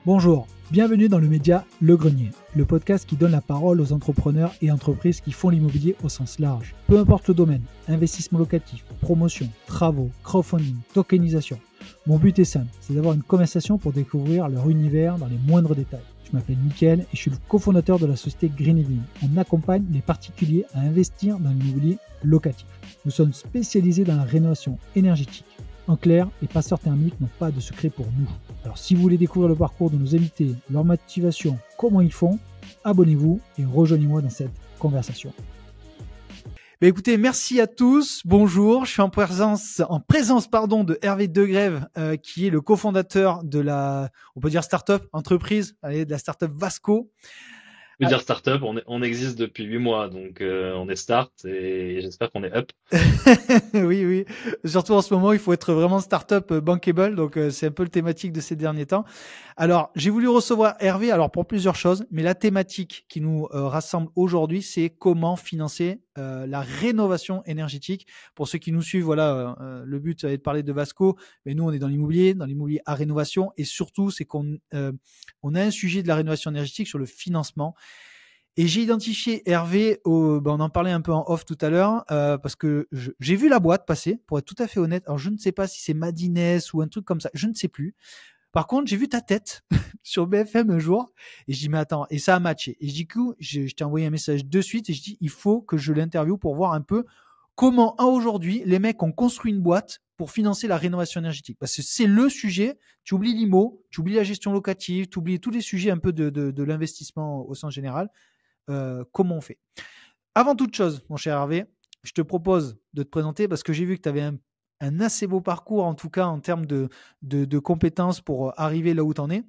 Bonjour, bienvenue dans le média Le Grenier, le podcast qui donne la parole aux entrepreneurs et entreprises qui font l'immobilier au sens large. Peu importe le domaine, investissement locatif, promotion, travaux, crowdfunding, tokenisation. Mon but est simple, c'est d'avoir une conversation pour découvrir leur univers dans les moindres détails. Je m'appelle Mickaël et je suis le cofondateur de la société Green Living. On accompagne les particuliers à investir dans l'immobilier locatif. Nous sommes spécialisés dans la rénovation énergétique. En clair, les passeurs thermiques n'ont pas de secret pour nous. Alors si vous voulez découvrir le parcours de nos invités, leur motivation, comment ils font, abonnez-vous et rejoignez-moi dans cette conversation. Écoutez, merci à tous. Bonjour, je suis en présence de Hervé Degrève, qui est le cofondateur de on peut dire start-up, entreprise, de la start-up Vasco. Je veux dire start-up, on existe depuis 8 mois, donc on est start et j'espère qu'on est up. Oui. Surtout en ce moment, il faut être vraiment start-up bankable, donc c'est un peu le thématique de ces derniers temps. Alors, j'ai voulu recevoir Hervé, pour plusieurs choses, mais la thématique qui nous rassemble aujourd'hui, c'est comment financer la rénovation énergétique. Pour ceux qui nous suivent, le but est de parler de Vasco, mais nous, on est dans l'immobilier à rénovation, et surtout, c'est qu'on a un sujet de la rénovation énergétique sur le financement. Et j'ai identifié Hervé, on en parlait un peu en off tout à l'heure, parce que j'ai vu la boîte passer, pour être tout à fait honnête. Alors, je ne sais pas si c'est Madines ou un truc comme ça, je ne sais plus. Par contre, j'ai vu ta tête sur BFM un jour, et je dis, mais attends, et ça a matché. Et du coup, je t'ai envoyé un message de suite, et je dis, il faut que je l'interviewe pour voir un peu comment, aujourd'hui, les mecs ont construit une boîte pour financer la rénovation énergétique. Parce que c'est le sujet, tu oublies l'IMO, tu oublies la gestion locative, tu oublies tous les sujets un peu de l'investissement au sens général. Comment on fait. Avant toute chose, mon cher Hervé, je te propose de te présenter parce que j'ai vu que tu avais un assez beau parcours, en tout cas en termes de compétences pour arriver là où tu en es.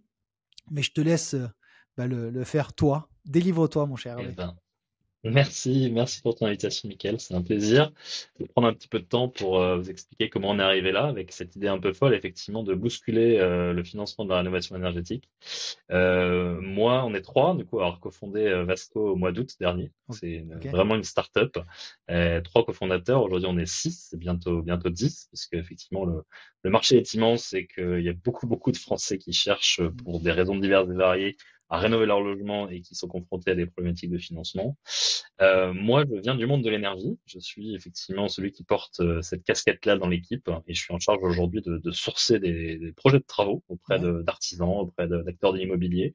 Mais je te laisse le faire toi. Délivre-toi, mon cher Eh Hervé. ben, merci pour ton invitation, Mickaël. C'est un plaisir de prendre un petit peu de temps pour vous expliquer comment on est arrivé là, avec cette idée un peu folle, effectivement, de bousculer le financement de la rénovation énergétique. Moi, on est trois, du coup, à avoir cofondé Vasco au mois d'août dernier. C'est Ok. vraiment une start-up. Trois cofondateurs. Aujourd'hui, on est 6, c'est bientôt 10, parce qu'effectivement, le marché est immense et qu'il y a beaucoup de Français qui cherchent, pour des raisons diverses et variées, à rénover leur logement et qui sont confrontés à des problématiques de financement. Moi, je viens du monde de l'énergie. Je suis effectivement celui qui porte cette casquette-là dans l'équipe et je suis en charge aujourd'hui de sourcer des projets de travaux auprès Ouais. d'artisans, auprès d'acteurs de l'immobilier.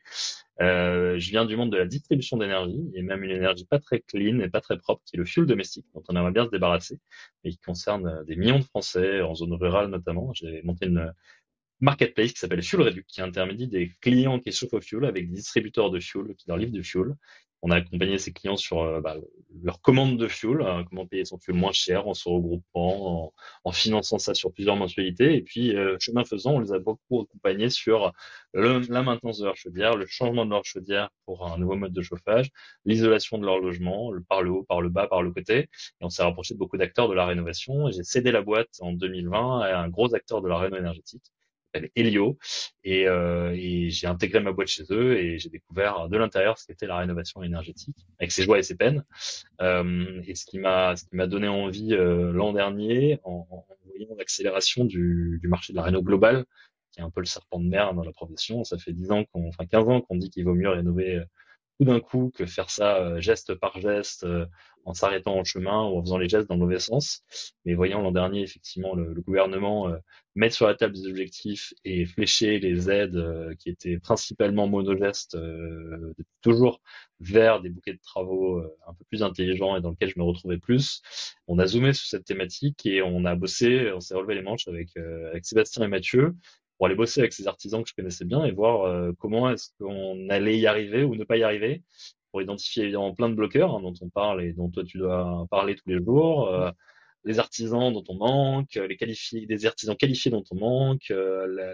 Je viens du monde de la distribution d'énergie et même une énergie pas très clean et pas très propre qui est le fioul domestique dont on aimerait bien se débarrasser et qui concerne des millions de Français en zone rurale notamment. J'ai monté une marketplace qui s'appelle Fuel Reduc, qui intermédie des clients qui chauffent au fuel avec des distributeurs de fuel qui leur livrent du fuel. On a accompagné ces clients sur leur commande de fuel, comment payer son fuel moins cher en se regroupant, en finançant ça sur plusieurs mensualités. Et puis, chemin faisant, on les a beaucoup accompagnés sur la maintenance de leur chaudière, le changement de leur chaudière pour un nouveau mode de chauffage, l'isolation de leur logement, par le haut, par le bas, par le côté. Et on s'est rapproché de beaucoup d'acteurs de la rénovation. Et j'ai cédé la boîte en 2020 à un gros acteur de la réno énergétique s'appelle Helio et j'ai intégré ma boîte chez eux et j'ai découvert de l'intérieur ce qu'était la rénovation énergétique avec ses joies et ses peines et ce qui m'a donné envie l'an dernier en voyant l'accélération du marché de la réno globale qui est un peu le serpent de mer dans la profession. Ça fait 15 ans qu'on dit qu'il vaut mieux rénover tout d'un coup que faire ça geste par geste en s'arrêtant en chemin ou en faisant les gestes dans le mauvais sens. Mais voyant l'an dernier effectivement le gouvernement mettre sur la table des objectifs et flécher les aides qui étaient principalement monogestes depuis toujours vers des bouquets de travaux un peu plus intelligents et dans lesquels je me retrouvais plus. On a zoomé sur cette thématique et on a bossé, on s'est relevé les manches avec Sébastien et Mathieu pour aller bosser avec ces artisans que je connaissais bien et voir comment est-ce qu'on allait y arriver ou ne pas y arriver, pour identifier évidemment plein de bloqueurs dont on parle et dont toi tu dois parler tous les jours, les artisans dont on manque, des artisans qualifiés dont on manque,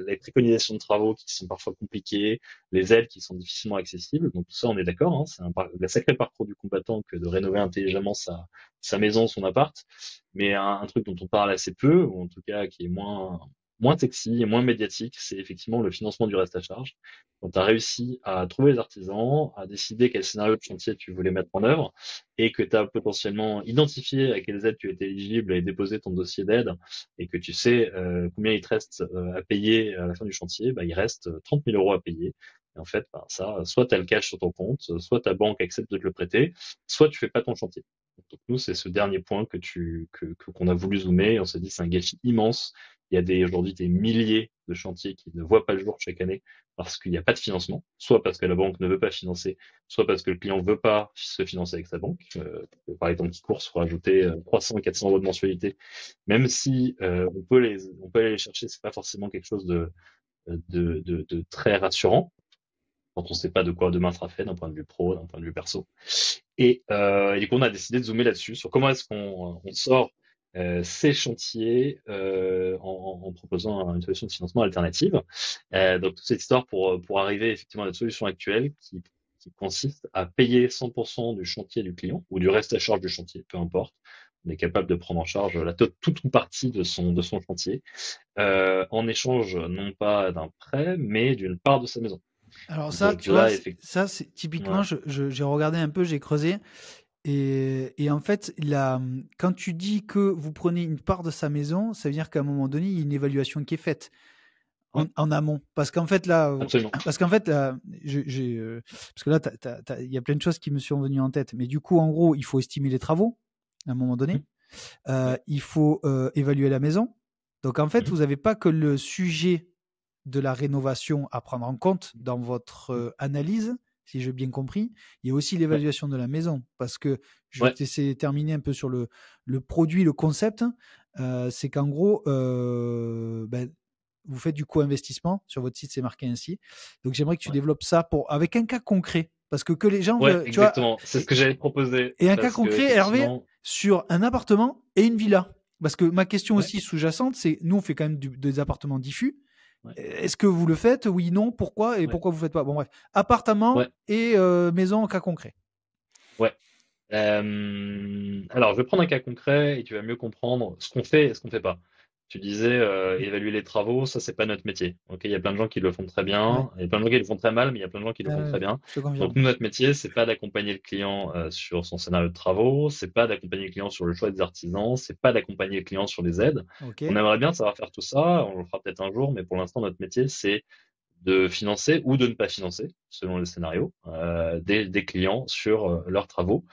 les préconisations de travaux qui sont parfois compliquées, les aides qui sont difficilement accessibles. Donc tout ça, on est d'accord, hein, c'est un sacré parcours du combattant que de rénover intelligemment sa maison, son appart. Mais un truc dont on parle assez peu, ou en tout cas qui est moins moins sexy et moins médiatique, c'est effectivement le financement du reste à charge. Quand tu as réussi à trouver les artisans, à décider quel scénario de chantier tu voulais mettre en œuvre et que tu as potentiellement identifié à quelles aides tu étais éligible et déposé ton dossier d'aide et que tu sais combien il te reste à payer à la fin du chantier, bah, il reste 30 000 euros à payer. Et en fait, bah, ça, soit tu as le cash sur ton compte, soit ta banque accepte de te le prêter, soit tu fais pas ton chantier. Donc nous, c'est ce dernier point qu'on a voulu zoomer. On s'est dit, c'est un gâchis immense. Il y a aujourd'hui des milliers de chantiers qui ne voient pas le jour chaque année parce qu'il n'y a pas de financement, soit parce que la banque ne veut pas financer, soit parce que le client ne veut pas se financer avec sa banque. Par exemple, qui course faut rajouter 300, 400 euros de mensualité, même si on peut aller les chercher, c'est pas forcément quelque chose de très rassurant quand on ne sait pas de quoi demain sera fait d'un point de vue pro, d'un point de vue perso. Et du coup, on a décidé de zoomer là-dessus, sur comment est-ce qu'on sort ces chantiers en proposant une solution de financement alternative. Donc, toute cette histoire pour arriver effectivement à notre solution actuelle qui consiste à payer 100% du chantier du client ou du reste à charge du chantier, peu importe. On est capable de prendre en charge toute ou partie de son chantier en échange non pas d'un prêt, mais d'une part de sa maison. Alors ça, Donc tu vois, là, effectivement, ça c'est ouais. typiquement, j'ai regardé un peu, j'ai creusé, et en fait, quand tu dis que vous prenez une part de sa maison, ça veut dire qu'à un moment donné, il y a une évaluation qui est faite Ouais, en amont. Parce qu'en fait, là, absolument. parce que là, il y a plein de choses qui me sont venues en tête. Mais du coup, en gros, il faut estimer les travaux à un moment donné. Mmh. Ouais. Il faut évaluer la maison. Donc, en fait, Mmh. vous n'avez pas que le sujet de la rénovation à prendre en compte dans votre Mmh. analyse, si j'ai bien compris. Il y a aussi Ouais. l'évaluation de la maison, parce que je vais Ouais. essayer de terminer un peu sur le produit, le concept. C'est qu'en gros, ben, vous faites du co-investissement. Sur votre site, c'est marqué ainsi. Donc, j'aimerais que tu Ouais. développes ça avec un cas concret. Parce que les gens Ouais, veulent, tu vois, exactement. C'est ce que j'allais te proposer et un cas parce que concret, Hervé, effectivement, sur un appartement et une villa. Parce que ma question ouais, aussi sous-jacente, c'est nous, on fait quand même des appartements diffus. ouais, Est-ce que vous le faites? Oui, non, pourquoi? Et ouais, pourquoi vous ne faites pas? Bon, bref. Appartement ouais, et maison en cas concret. ouais. Alors, je vais prendre un cas concret et tu vas mieux comprendre ce qu'on fait et ce qu'on fait pas. Tu disais évaluer les travaux, ça c'est pas notre métier. Ok, il y a plein de gens qui le font très Ouais, bien, il y a plein de gens qui le font très mal, mais il y a plein de gens qui le font très ouais, bien. je te Donc confirme. nous, notre métier, c'est pas d'accompagner le client sur son scénario de travaux, c'est pas d'accompagner le client sur le choix des artisans, c'est pas d'accompagner le client sur les aides. Ok. On aimerait bien savoir faire tout ça, on le fera peut-être un jour, mais pour l'instant, notre métier, c'est de financer ou de ne pas financer, selon les scénarios, des clients sur leurs travaux.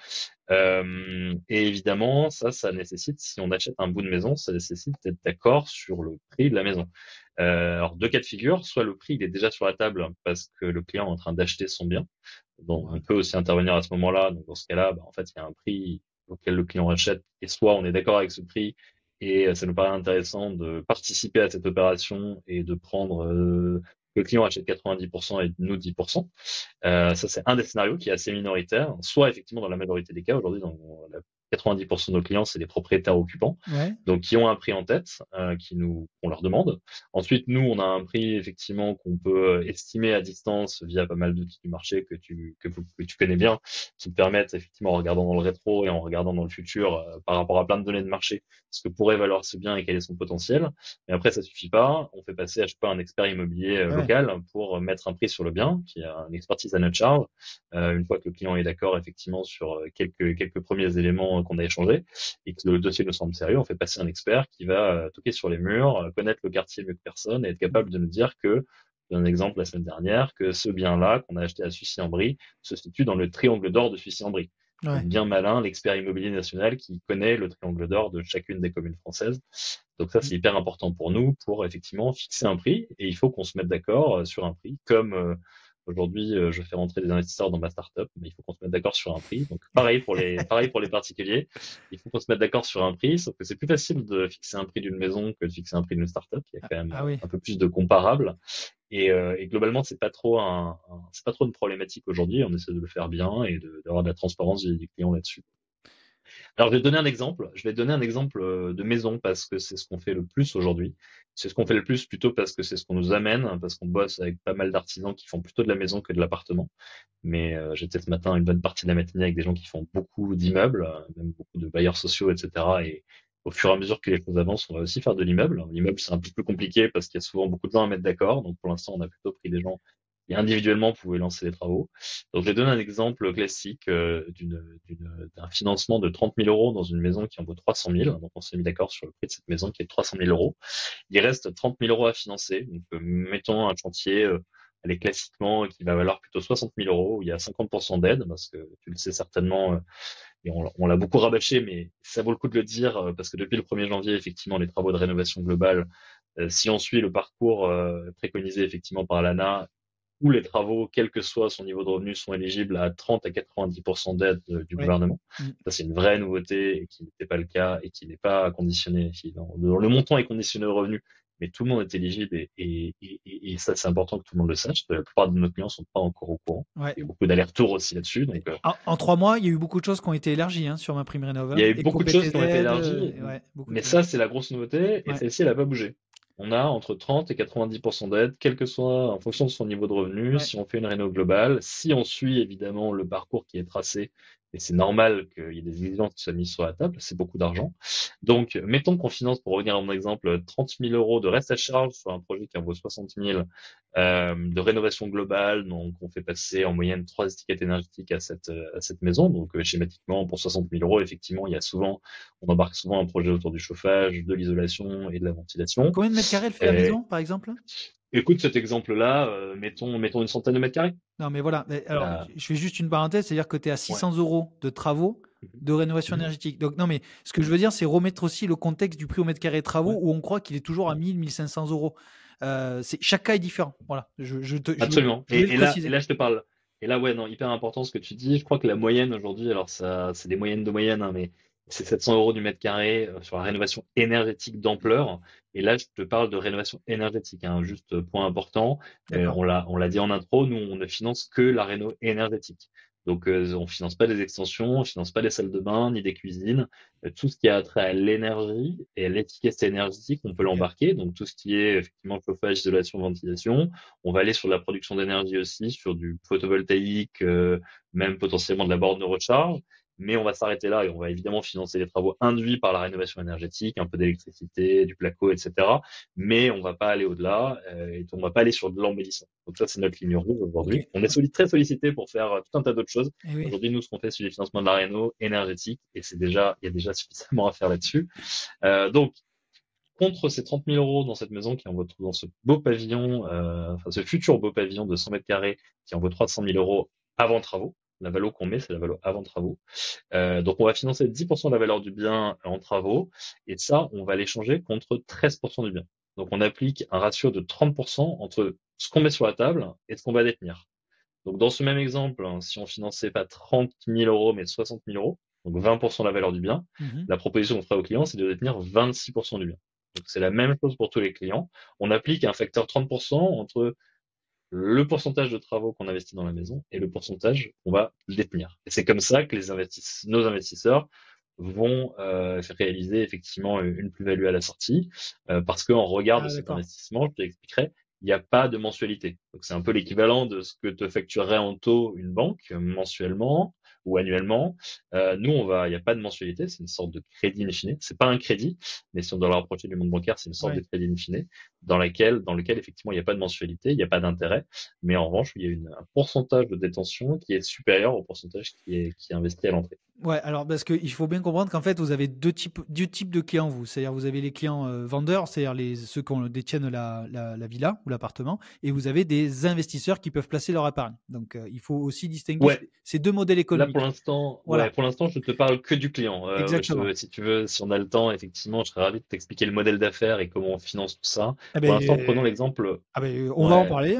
Et évidemment, ça nécessite, si on achète un bout de maison, ça nécessite d'être d'accord sur le prix de la maison. Alors, deux cas de figure, soit le prix il est déjà sur la table parce que le client est en train d'acheter son bien, donc Ouais. on peut aussi intervenir à ce moment-là. Donc dans ce cas-là, bah, en fait, il y a un prix auquel le client achète, et soit on est d'accord avec ce prix, et ça nous paraît intéressant de participer à cette opération et de prendre que le client achète 90% et nous 10%. Ça, c'est un des scénarios qui est assez minoritaire. Soit, effectivement, dans la majorité des cas, aujourd'hui, dans 90% de nos clients, c'est les propriétaires occupants, Ouais. donc qui ont un prix en tête, qu'on leur demande. Ensuite, nous, on a un prix, effectivement, qu'on peut estimer à distance via pas mal d'outils du marché que tu connais bien, qui te permettent, effectivement, en regardant dans le rétro et en regardant dans le futur, par rapport à plein de données de marché, ce que pourrait valoir ce bien et quel est son potentiel. Mais après, ça suffit pas. On fait passer, je sais pas, un expert immobilier Ouais. local pour mettre un prix sur le bien, qui a une expertise à notre charge. Une fois que le client est d'accord, effectivement, sur quelques premiers éléments qu'on a échangés et que le dossier nous semble sérieux, on fait passer un expert qui va toquer sur les murs, connaître le quartier mieux que personne et être capable de nous dire que, un exemple la semaine dernière, que ce bien-là qu'on a acheté à Sucy-en-Brie se situe dans le triangle d'or de Sucy-en-Brie. Donc Ouais. bien malin, l'expert immobilier national qui connaît le triangle d'or de chacune des communes françaises. Donc ça, c'est hyper important pour nous pour effectivement fixer un prix et il faut qu'on se mette d'accord sur un prix. Comme aujourd'hui, je fais rentrer des investisseurs dans ma startup, mais il faut qu'on se mette d'accord sur un prix. Donc pareil pour les particuliers, il faut qu'on se mette d'accord sur un prix. Sauf que c'est plus facile de fixer un prix d'une maison que de fixer un prix d'une startup. Il y a Ah, quand même ah oui. un peu plus de comparables. Et globalement, c'est pas trop c'est pas trop une problématique aujourd'hui. On essaie de le faire bien et d'avoir de la transparence vis-à-vis des clients là-dessus. Alors, je vais te donner un exemple. Je vais te donner un exemple de maison parce que c'est ce qu'on fait le plus aujourd'hui. C'est ce qu'on fait le plus plutôt parce que c'est ce qu'on nous amène, parce qu'on bosse avec pas mal d'artisans qui font plutôt de la maison que de l'appartement. Mais j'étais ce matin une bonne partie de la matinée avec des gens qui font beaucoup d'immeubles, même beaucoup de bailleurs sociaux, etc. Au fur et à mesure que les choses avancent, on va aussi faire de l'immeuble. L'immeuble, c'est un peu plus compliqué parce qu'il y a souvent beaucoup de gens à mettre d'accord. Donc, pour l'instant, on a plutôt pris des gens qui individuellement pouvaient lancer les travaux. Donc, je vais donner un exemple classique d'un financement de 30 000 euros dans une maison qui en vaut 300 000. Donc, on s'est mis d'accord sur le prix de cette maison qui est de 300 000 euros. Il reste 30 000 euros à financer. Donc, mettons un chantier, allez, classiquement, qui va valoir plutôt 60 000 euros, où il y a 50% d'aide, parce que tu le sais certainement, et on l'a beaucoup rabâché, mais ça vaut le coup de le dire, parce que depuis le 1er janvier, effectivement, les travaux de rénovation globale, si on suit le parcours préconisé effectivement par l'ANA, où les travaux, quel que soit son niveau de revenu, sont éligibles à 30 à 90% d'aide du Ouais. gouvernement. Ça, c'est une vraie nouveauté et qui n'était pas le cas et qui n'est pas conditionné. Le montant est conditionné au revenu, mais tout le monde est éligible et ça, c'est important que tout le monde le sache. La plupart de nos clients sont pas encore au courant. Ouais. Il y a beaucoup d'allers-retours aussi là-dessus. Donc, en 3 mois, il y a eu beaucoup de choses qui ont été élargies sur ma prime rénov. il y a eu beaucoup de choses qui ont été élargies, Beaucoup mais de choses. ça, c'est la grosse nouveauté et celle-ci, elle n'a pas bougé. On a entre 30 et 90% d'aide, quel que soit en fonction de son niveau de revenu, si on fait une réno globale, si on suit évidemment le parcours qui est tracé, et c'est normal qu'il y ait des exigences qui soient mises sur la table, c'est beaucoup d'argent. Donc, mettons qu'on finance, pour revenir à mon exemple, 30 000 euros de reste à charge sur un projet qui en vaut 60 000, de rénovation globale, donc on fait passer en moyenne 3 étiquettes énergétiques à cette maison. Donc, schématiquement, pour 60 000 euros, effectivement, on embarque souvent un projet autour du chauffage, de l'isolation et de la ventilation. Combien de mètres carrés elle fait la maison, par exemple? Écoute, cet exemple-là, mettons une centaine de mètres carrés. Non, mais voilà. Alors, je fais juste une parenthèse, c'est-à-dire que tu es à 600 euros de travaux de rénovation énergétique. Donc, non, mais ce que je veux dire, c'est remettre aussi le contexte du prix au mètre carré de travaux où on croit qu'il est toujours à 1000, 1500 euros. Chaque cas est différent. Voilà. Absolument. Et là, je te parle. Et là, ouais, non, hyper important ce que tu dis. Je crois que la moyenne aujourd'hui, alors ça, c'est des moyennes de moyenne, hein, mais c'est 700 euros du mètre carré sur la rénovation énergétique d'ampleur. Et là, je te parle de rénovation énergétique, hein, juste point important. On l'a dit en intro, nous, on ne finance que la réno énergétique. Donc, on finance pas des extensions, on finance pas des salles de bain, ni des cuisines. Tout ce qui a trait à l'énergie et à l'étiquette énergétique, on peut l'embarquer. Donc, tout ce qui est effectivement chauffage, isolation, ventilation. On va aller sur la production d'énergie aussi, sur du photovoltaïque, même potentiellement de la borne de recharge. Mais on va s'arrêter là et on va évidemment financer les travaux induits par la rénovation énergétique, un peu d'électricité, du placo, etc. Mais on va pas aller au-delà et on va pas aller sur de l'embellissement. Donc ça, c'est notre ligne rouge aujourd'hui. On est très sollicité pour faire tout un tas d'autres choses. Aujourd'hui, nous, ce qu'on fait, c'est les financements de la réno énergétique et il y a déjà suffisamment à faire là-dessus. Donc, contre ces 30 000 euros dans cette maison qui en vaut, dans ce beau pavillon, ce futur beau pavillon de 100 mètres carrés qui en vaut 300 000 euros avant travaux. La valo qu'on met, c'est la valo avant travaux. Donc, on va financer 10% de la valeur du bien en travaux. Et ça, on va l'échanger contre 13% du bien. Donc, on applique un ratio de 30% entre ce qu'on met sur la table et ce qu'on va détenir. Donc, dans ce même exemple, si on finançait pas 30 000 euros, mais 60 000 euros, donc 20% de la valeur du bien, la proposition qu'on ferait au client, c'est de détenir 26% du bien. Donc, c'est la même chose pour tous les clients. On applique un facteur 30% entre le pourcentage de travaux qu'on investit dans la maison et le pourcentage qu'on va détenir. Et c'est comme ça que nos investisseurs vont réaliser effectivement une plus-value à la sortie, parce qu'en regard de cet investissement, je t'expliquerai, il n'y a pas de mensualité. Donc c'est un peu l'équivalent de ce que te facturerait en taux une banque mensuellement ou annuellement. Nous, il n'y a pas de mensualité, c'est une sorte de crédit in fine. C'est pas un crédit, mais si on doit le rapprocher du monde bancaire, c'est une sorte de crédit in fine, dans lequel effectivement il n'y a pas de mensualité, il n'y a pas d'intérêt, mais en revanche, il y a un pourcentage de détention qui est supérieur au pourcentage qui est investi à l'entrée. Ouais, alors parce qu'il faut bien comprendre qu'en fait, vous avez deux types de clients, vous. C'est-à-dire, vous avez les clients vendeurs, c'est-à-dire ceux qui détiennent la villa ou l'appartement, et vous avez des investisseurs qui peuvent placer leur épargne. Donc, il faut aussi distinguer ces deux modèles économiques. Là, pour l'instant, je te parle que du client. Exactement. Si tu veux, si on a le temps, effectivement, je serais ravi de t'expliquer le modèle d'affaires et comment on finance tout ça. Pour l'instant, prenons l'exemple. On va en parler,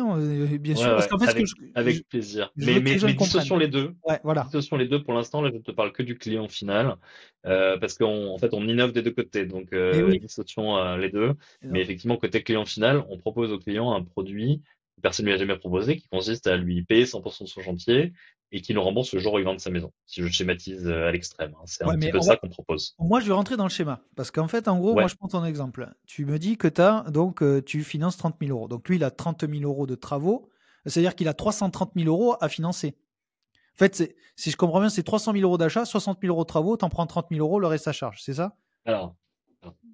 bien sûr. Parce qu'en fait, avec plaisir. Mais dissocions les deux. Voilà. Dissocions les deux. Pour l'instant, là, je te parle que du client final, parce qu'en fait, on innove des deux côtés. Donc, dissocions les deux. Mais effectivement, côté client final, on propose au client un produit que personne ne lui a jamais proposé, qui consiste à lui payer 100% de son chantier et qui nous rembourse le jour où il vend sa maison. Si je schématise à l'extrême, hein. C'est un petit peu ça qu'on propose. Moi, je vais rentrer dans le schéma. Parce qu'en fait, en gros, moi, je prends ton exemple. Tu me dis que tu finances 30 000 euros. Donc, lui, il a 30 000 euros de travaux. C'est-à-dire qu'il a 330 000 euros à financer. En fait, si je comprends bien, c'est 300 000 euros d'achat, 60 000 euros de travaux, tu en prends 30 000 euros, le reste à charge. C'est ça? Alors,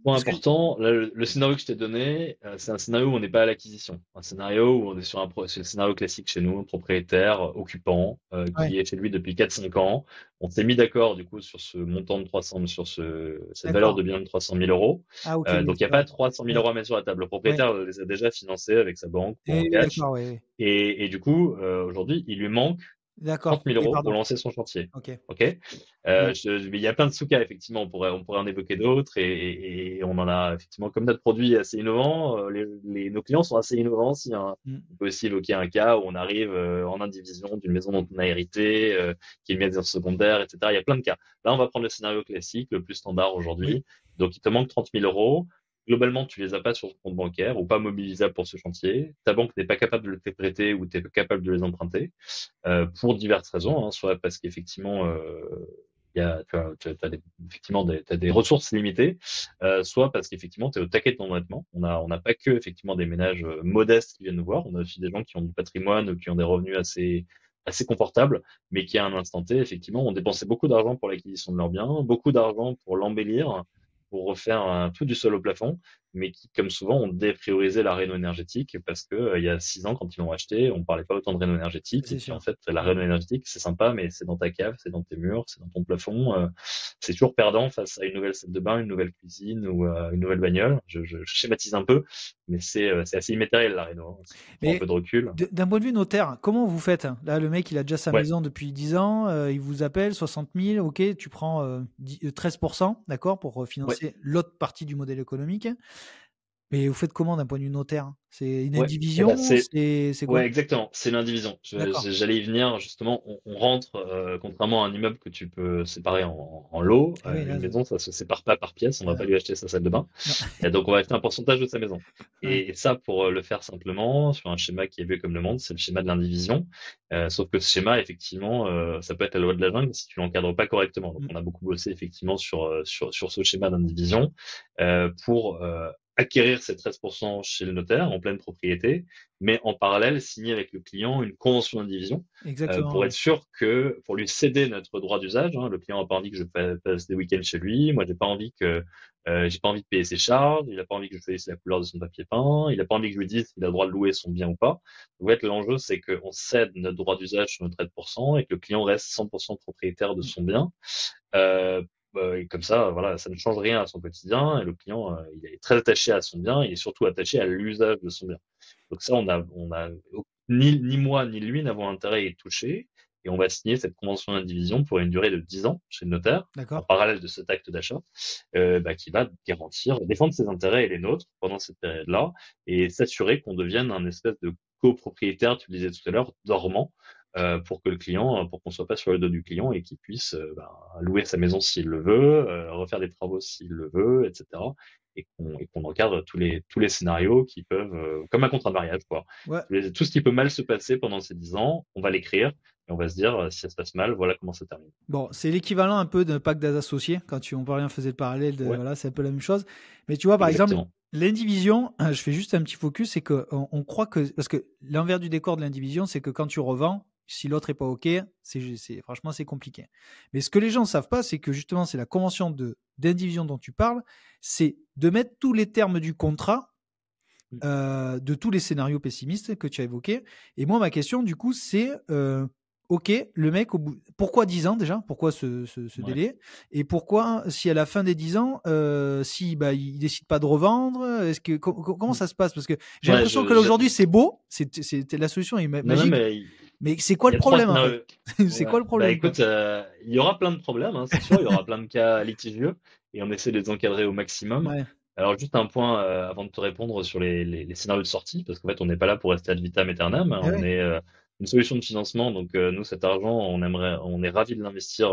Point Parce que important, là, le scénario que je t'ai donné, c'est un scénario où on n'est pas à l'acquisition. Un scénario où on est sur c'est le scénario classique chez nous, propriétaire, occupant, ouais, qui est chez lui depuis 4 5 ans. On s'est mis d'accord, du coup, sur ce montant de 300, cette valeur d'accord. de bien de 300 000 euros. Ah OK, oui, Donc, il n'y a c'est vrai. pas 300 000 Ouais, euros à mettre sur la table. Le ouais. propriétaire les a déjà financés avec sa banque ou en Et oui, cash. d'accord, ouais, ouais. Et du coup, aujourd'hui, il lui manque D'accord. 30 000 Oui, euros pour pardon. lancer son chantier. OK. OK? Ouais. Mais il y a plein de sous-cas, effectivement. On pourrait en évoquer d'autres et on en a, effectivement, comme notre produit est assez innovant, nos clients sont assez innovants aussi, hein. Mmh. On peut aussi évoquer un cas où on arrive en indivision d'une maison dont on a hérité, qui est une maison secondaire, etc. Il y a plein de cas. Là, on va prendre le scénario classique, le plus standard Oui. aujourd'hui. Donc, il te manque 30 000 euros. Globalement, tu les as pas sur ton compte bancaire ou pas mobilisables pour ce chantier. Ta banque n'est pas capable de les prêter ou tu es capable de les emprunter pour diverses raisons, hein, soit parce qu'effectivement t'as des ressources limitées, soit parce qu'effectivement tu es au taquet de ton endettement. On n'a pas que effectivement des ménages modestes qui viennent nous voir, on a aussi des gens qui ont du patrimoine ou qui ont des revenus assez confortables, mais qui à un instant T effectivement ont dépensé beaucoup d'argent pour l'acquisition de leurs biens, beaucoup d'argent pour l'embellir, pour refaire un tout du sol au plafond, mais qui, comme souvent, ont dépriorisé la réno énergétique parce que il y a 6 ans, quand ils l'ont acheté, on parlait pas autant de réno énergétique. Et C'est puis en sûr. fait, la réno énergétique, c'est sympa, mais c'est dans ta cave, c'est dans tes murs, c'est dans ton plafond. C'est toujours perdant face à une nouvelle salle de bain, une nouvelle cuisine ou une nouvelle bagnole. Je schématise un peu, mais c'est assez immatériel la réno, hein. Si tu prends un peu Mais de recul. d'un point de vue notaire, comment vous faites? Là, le mec, il a déjà sa Ouais, maison depuis 10 ans, il vous appelle, 60 000, OK, tu prends 13%, d'accord, pour ouais, financer l'autre partie du modèle économique. Mais vous faites comment d'un point de vue notaire? C'est une ouais. Et ben indivision? c'est C'est quoi? Ouais, exactement. C'est l'indivision. D'accord. J'allais y venir justement. On rentre, contrairement à un immeuble que tu peux séparer en lots. Eh oui, là, Une maison, ça se sépare pas par pièce. On va pas euh, lui acheter sa salle de bain. non. Et donc, on va acheter un pourcentage de sa maison. Ouais. Et ça, pour le faire simplement, sur un schéma qui est vu comme le monde, c'est le schéma de l'indivision. Sauf que ce schéma, effectivement, ça peut être la loi de la jungle si tu l'encadres pas correctement. Donc, Mm. on a beaucoup bossé effectivement sur ce schéma d'indivision pour acquérir ces 13% chez le notaire en pleine propriété, mais en parallèle signer avec le client une convention d'indivision Exactement, pour être ouais. sûr que, pour lui céder notre droit d'usage, hein, le client n'a pas envie que je passe des week-ends chez lui, moi j'ai pas envie de payer ses charges, il a pas envie que je choisisse la couleur de son papier peint, il a pas envie que je lui dise s'il a le droit de louer son bien ou pas. Donc, en fait, l'enjeu, c'est qu'on cède notre droit d'usage sur notre 13% et que le client reste 100% propriétaire de Mm. son bien. Euh, et comme ça, voilà, ça ne change rien à son quotidien et le client, il est très attaché à son bien, il est surtout attaché à l'usage de son bien. Donc ça, on a ni moi ni lui n'avons intérêt à y toucher et on va signer cette convention d'indivision pour une durée de 10 ans chez le notaire, en D'accord. parallèle de cet acte d'achat, qui va garantir, défendre ses intérêts et les nôtres pendant cette période-là et s'assurer qu'on devienne un espèce de copropriétaire, tu le disais tout à l'heure, dormant, pour que le client, pour qu'on soit pas sur le dos du client et qu'il puisse louer sa maison s'il le veut, refaire des travaux s'il le veut, etc. Et qu'on encadre tous les scénarios qui peuvent, comme un contrat de mariage, quoi. Ouais. Tout ce qui peut mal se passer pendant ces 10 ans, on va l'écrire et on va se dire, si ça se passe mal, voilà comment ça termine. Bon, c'est l'équivalent un peu d'un pacte d'associés. Quand on parlait, on faisait le parallèle de, Ouais, voilà, c'est un peu la même chose. Mais tu vois, par exemple, exactement. l'indivision, je fais juste un petit focus, c'est que on croit que, parce que l'envers du décor de l'indivision, c'est que quand tu revends, si l'autre est pas OK, franchement, c'est compliqué. Mais ce que les gens ne savent pas, c'est que justement, c'est la convention d'indivision dont tu parles, c'est de mettre tous les termes du contrat de tous les scénarios pessimistes que tu as évoqués. Et moi, ma question, du coup, c'est OK, le mec, pourquoi 10 ans déjà? Pourquoi ce Ouais. délai? Et pourquoi, si à la fin des 10 ans, si il décide pas de revendre, comment ça se passe? Parce que j'ai Ouais, l'impression que là, aujourd'hui, c'est beau, c'était la solution est non, non, magique, mais mais c'est quoi il le y a trois problème en fait? scénarios. C'est quoi Ouais. le Bah problème, quoi? écoute, il y aura plein de problèmes, hein, c'est sûr, il y aura plein de cas litigieux et on essaie de les encadrer au maximum. Ouais, Alors juste un point avant de te répondre sur les scénarios de sortie, parce qu'en fait on n'est pas là pour rester ad vitam aeternam, hein, eh on ouais, est une solution de financement, donc nous cet argent on est ravi de l'investir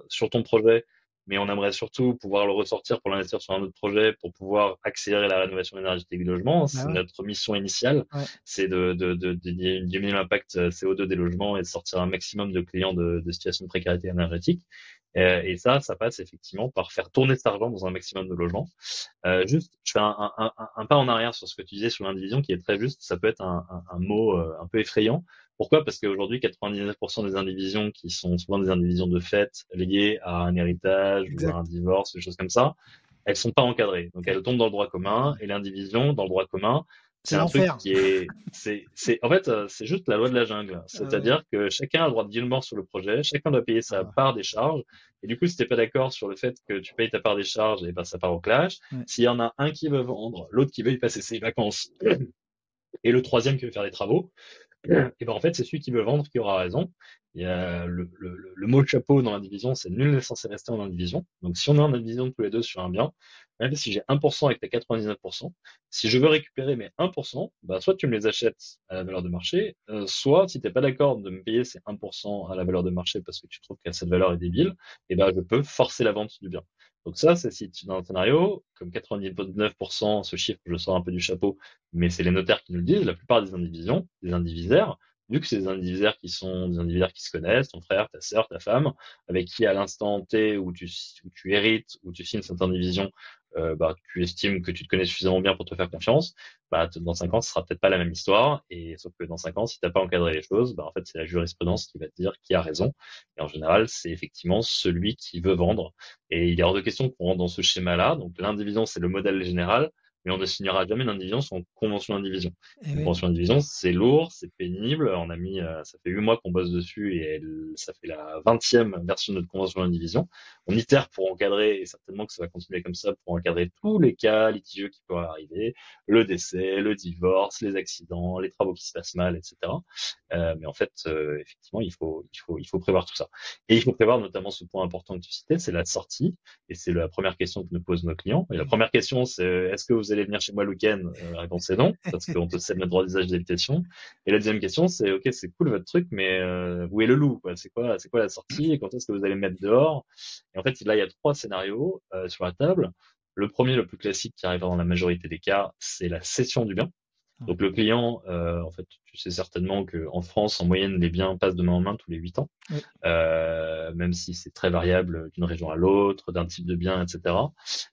sur ton projet, mais on aimerait surtout pouvoir le ressortir pour l'investir sur un autre projet, pour pouvoir accélérer la rénovation énergétique du logement. bah C'est ouais, notre mission initiale, ouais, c'est de diminuer l'impact CO2 des logements et de sortir un maximum de clients de situations de précarité énergétique. Et ça passe effectivement par faire tourner cet argent dans un maximum de logements. Juste, je fais un pas en arrière sur ce que tu disais sur l'indivision qui est très juste. Ça peut être un mot un peu effrayant. Pourquoi? Parce qu'aujourd'hui, 99% des indivisions qui sont souvent des indivisions de fait liées à un héritage ou à exact. un divorce, des choses comme ça, elles sont pas encadrées. Donc elles tombent dans le droit commun, et l'indivision dans le droit commun, C'est c'est un truc l'enfer. qui est, en fait, c'est juste la loi de la jungle. Ouais. C'est-à-dire que chacun a le droit de dire le mort sur le projet, chacun doit payer sa Ah, part des charges. Et du coup, si t'es pas d'accord sur le fait que tu payes ta part des charges, et ben ça part au clash. ouais. S'il y en a un qui veut vendre, l'autre qui veut y passer ses vacances, et le troisième qui veut faire des travaux, et ben en fait, c'est celui qui veut vendre qui aura raison. Il y a le mot chapeau dans la division, c'est nul n'est censé rester en indivision. Donc si on est en indivision tous les deux sur un bien, même si j'ai 1% et que t'as 99%, si je veux récupérer mes 1%, bah soit tu me les achètes à la valeur de marché, soit si t'es pas d'accord de me payer ces 1% à la valeur de marché parce que tu trouves que cette valeur est débile, et ben je peux forcer la vente du bien. Donc ça, c'est si tu dans un scénario, comme 99%, ce chiffre, je sors un peu du chapeau, mais c'est les notaires qui nous le disent, la plupart des indivisions, des indivisaires, vu que c'est des indivisaires qui sont des indivisaires qui se connaissent, ton frère, ta sœur, ta femme, avec qui à l'instant T où tu hérites, où tu signes cette indivision, bah, tu estimes que tu te connais suffisamment bien pour te faire confiance, bah, dans 5 ans, ce sera peut-être pas la même histoire, et sauf que dans 5 ans, si t'as pas encadré les choses, bah, en fait, c'est la jurisprudence qui va te dire qui a raison, et en général, c'est effectivement celui qui veut vendre, et il est hors de question qu'on rentre dans ce schéma-là, donc l'indivision, c'est le modèle général, mais on ne signera jamais d'indivision sans convention d'indivision. Eh Une oui. convention d'indivision, c'est lourd, c'est pénible. On a mis, ça fait 8 mois qu'on bosse dessus et ça fait la 20e version de notre convention d'indivision. On itère pour encadrer, et certainement que ça va continuer comme ça, pour encadrer tous les cas litigieux qui pourraient arriver, le décès, le divorce, les accidents, les travaux qui se passent mal, etc. Mais en fait, effectivement, il faut prévoir tout ça. Et il faut prévoir notamment ce point important que tu citais, c'est la sortie. Et c'est la première question que nous posent nos clients. Et la première question, c'est est-ce que vous allez venir chez moi le week-end? La réponse est non, parce qu'on te cède le droit d'usage d'habitation. Et la deuxième question, c'est ok, c'est cool votre truc, mais où est le loup, quoi? C'est quoi la sortie? Et quand est-ce que vous allez me mettre dehors? Et en fait, là, il y a trois scénarios sur la table. Le premier, le plus classique, qui arrive dans la majorité des cas, c'est la cession du bien. Ouais. Donc le client, en fait, tu sais certainement qu'en France, en moyenne, les biens passent de main en main tous les 8 ans, Oui. même si c'est très variable d'une région à l'autre, d'un type de bien, etc.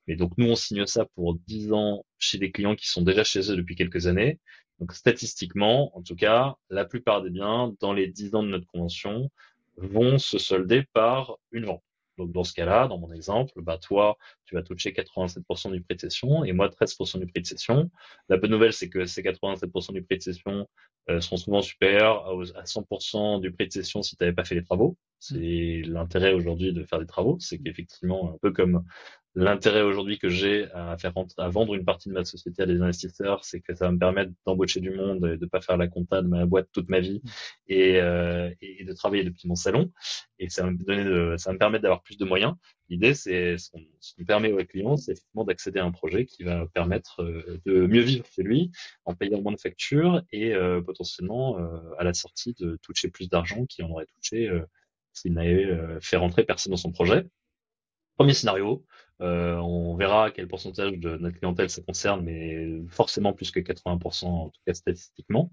Mais donc nous, on signe ça pour 10 ans chez des clients qui sont déjà chez eux depuis quelques années. Donc statistiquement, en tout cas, la plupart des biens, dans les 10 ans de notre convention, vont se solder par une vente. Donc dans ce cas-là, dans mon exemple, bah toi, tu vas toucher 87% du prix de cession et moi 13% du prix de cession. La bonne nouvelle, c'est que ces 87% du prix de cession seront souvent supérieurs à 100% du prix de cession si tu n'avais pas fait les travaux. Mm. C'est l'intérêt aujourd'hui de faire des travaux, c'est qu'effectivement, un peu comme l'intérêt aujourd'hui que j'ai à vendre une partie de ma société à des investisseurs, c'est que ça va me permettre d'embaucher du monde et de pas faire la compta de ma boîte toute ma vie et de travailler depuis mon salon. Et ça va me ça va me permettre d'avoir plus de moyens. L'idée, c'est ce qu'on permet aux clients, c'est effectivement d'accéder à un projet qui va permettre de mieux vivre chez lui en payant moins de factures et potentiellement à la sortie de toucher plus d'argent qu'il en aurait touché s'il n'avait fait rentrer personne dans son projet. Premier scénario, on verra quel pourcentage de notre clientèle ça concerne, mais forcément plus que 80%, en tout cas statistiquement.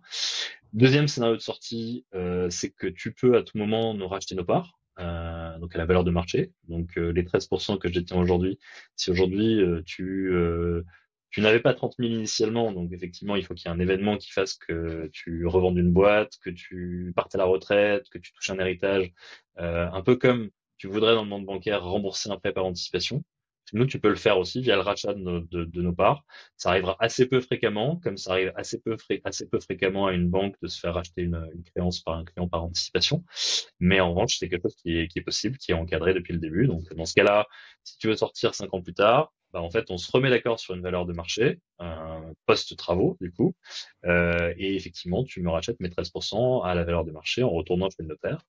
Deuxième scénario de sortie, c'est que tu peux à tout moment nous racheter nos parts, donc à la valeur de marché. Donc les 13% que je détiens aujourd'hui, si aujourd'hui tu n'avais pas 30 000 initialement, donc effectivement il faut qu'il y ait un événement qui fasse que tu revendes une boîte, que tu partes à la retraite, que tu touches un héritage, un peu comme tu voudrais dans le monde bancaire rembourser un prêt par anticipation. Nous, tu peux le faire aussi via le rachat de nos parts. Ça arrivera assez peu fréquemment, comme ça arrive assez peu fréquemment à une banque de se faire racheter une créance par un client par anticipation. Mais en revanche, c'est quelque chose qui est possible, qui est encadré depuis le début. Donc, dans ce cas-là, si tu veux sortir 5 ans plus tard, bah, en fait, on se remet d'accord sur une valeur de marché, post-travaux, du coup. Et effectivement, tu me rachètes mes 13% à la valeur de marché en retournant chez le notaire.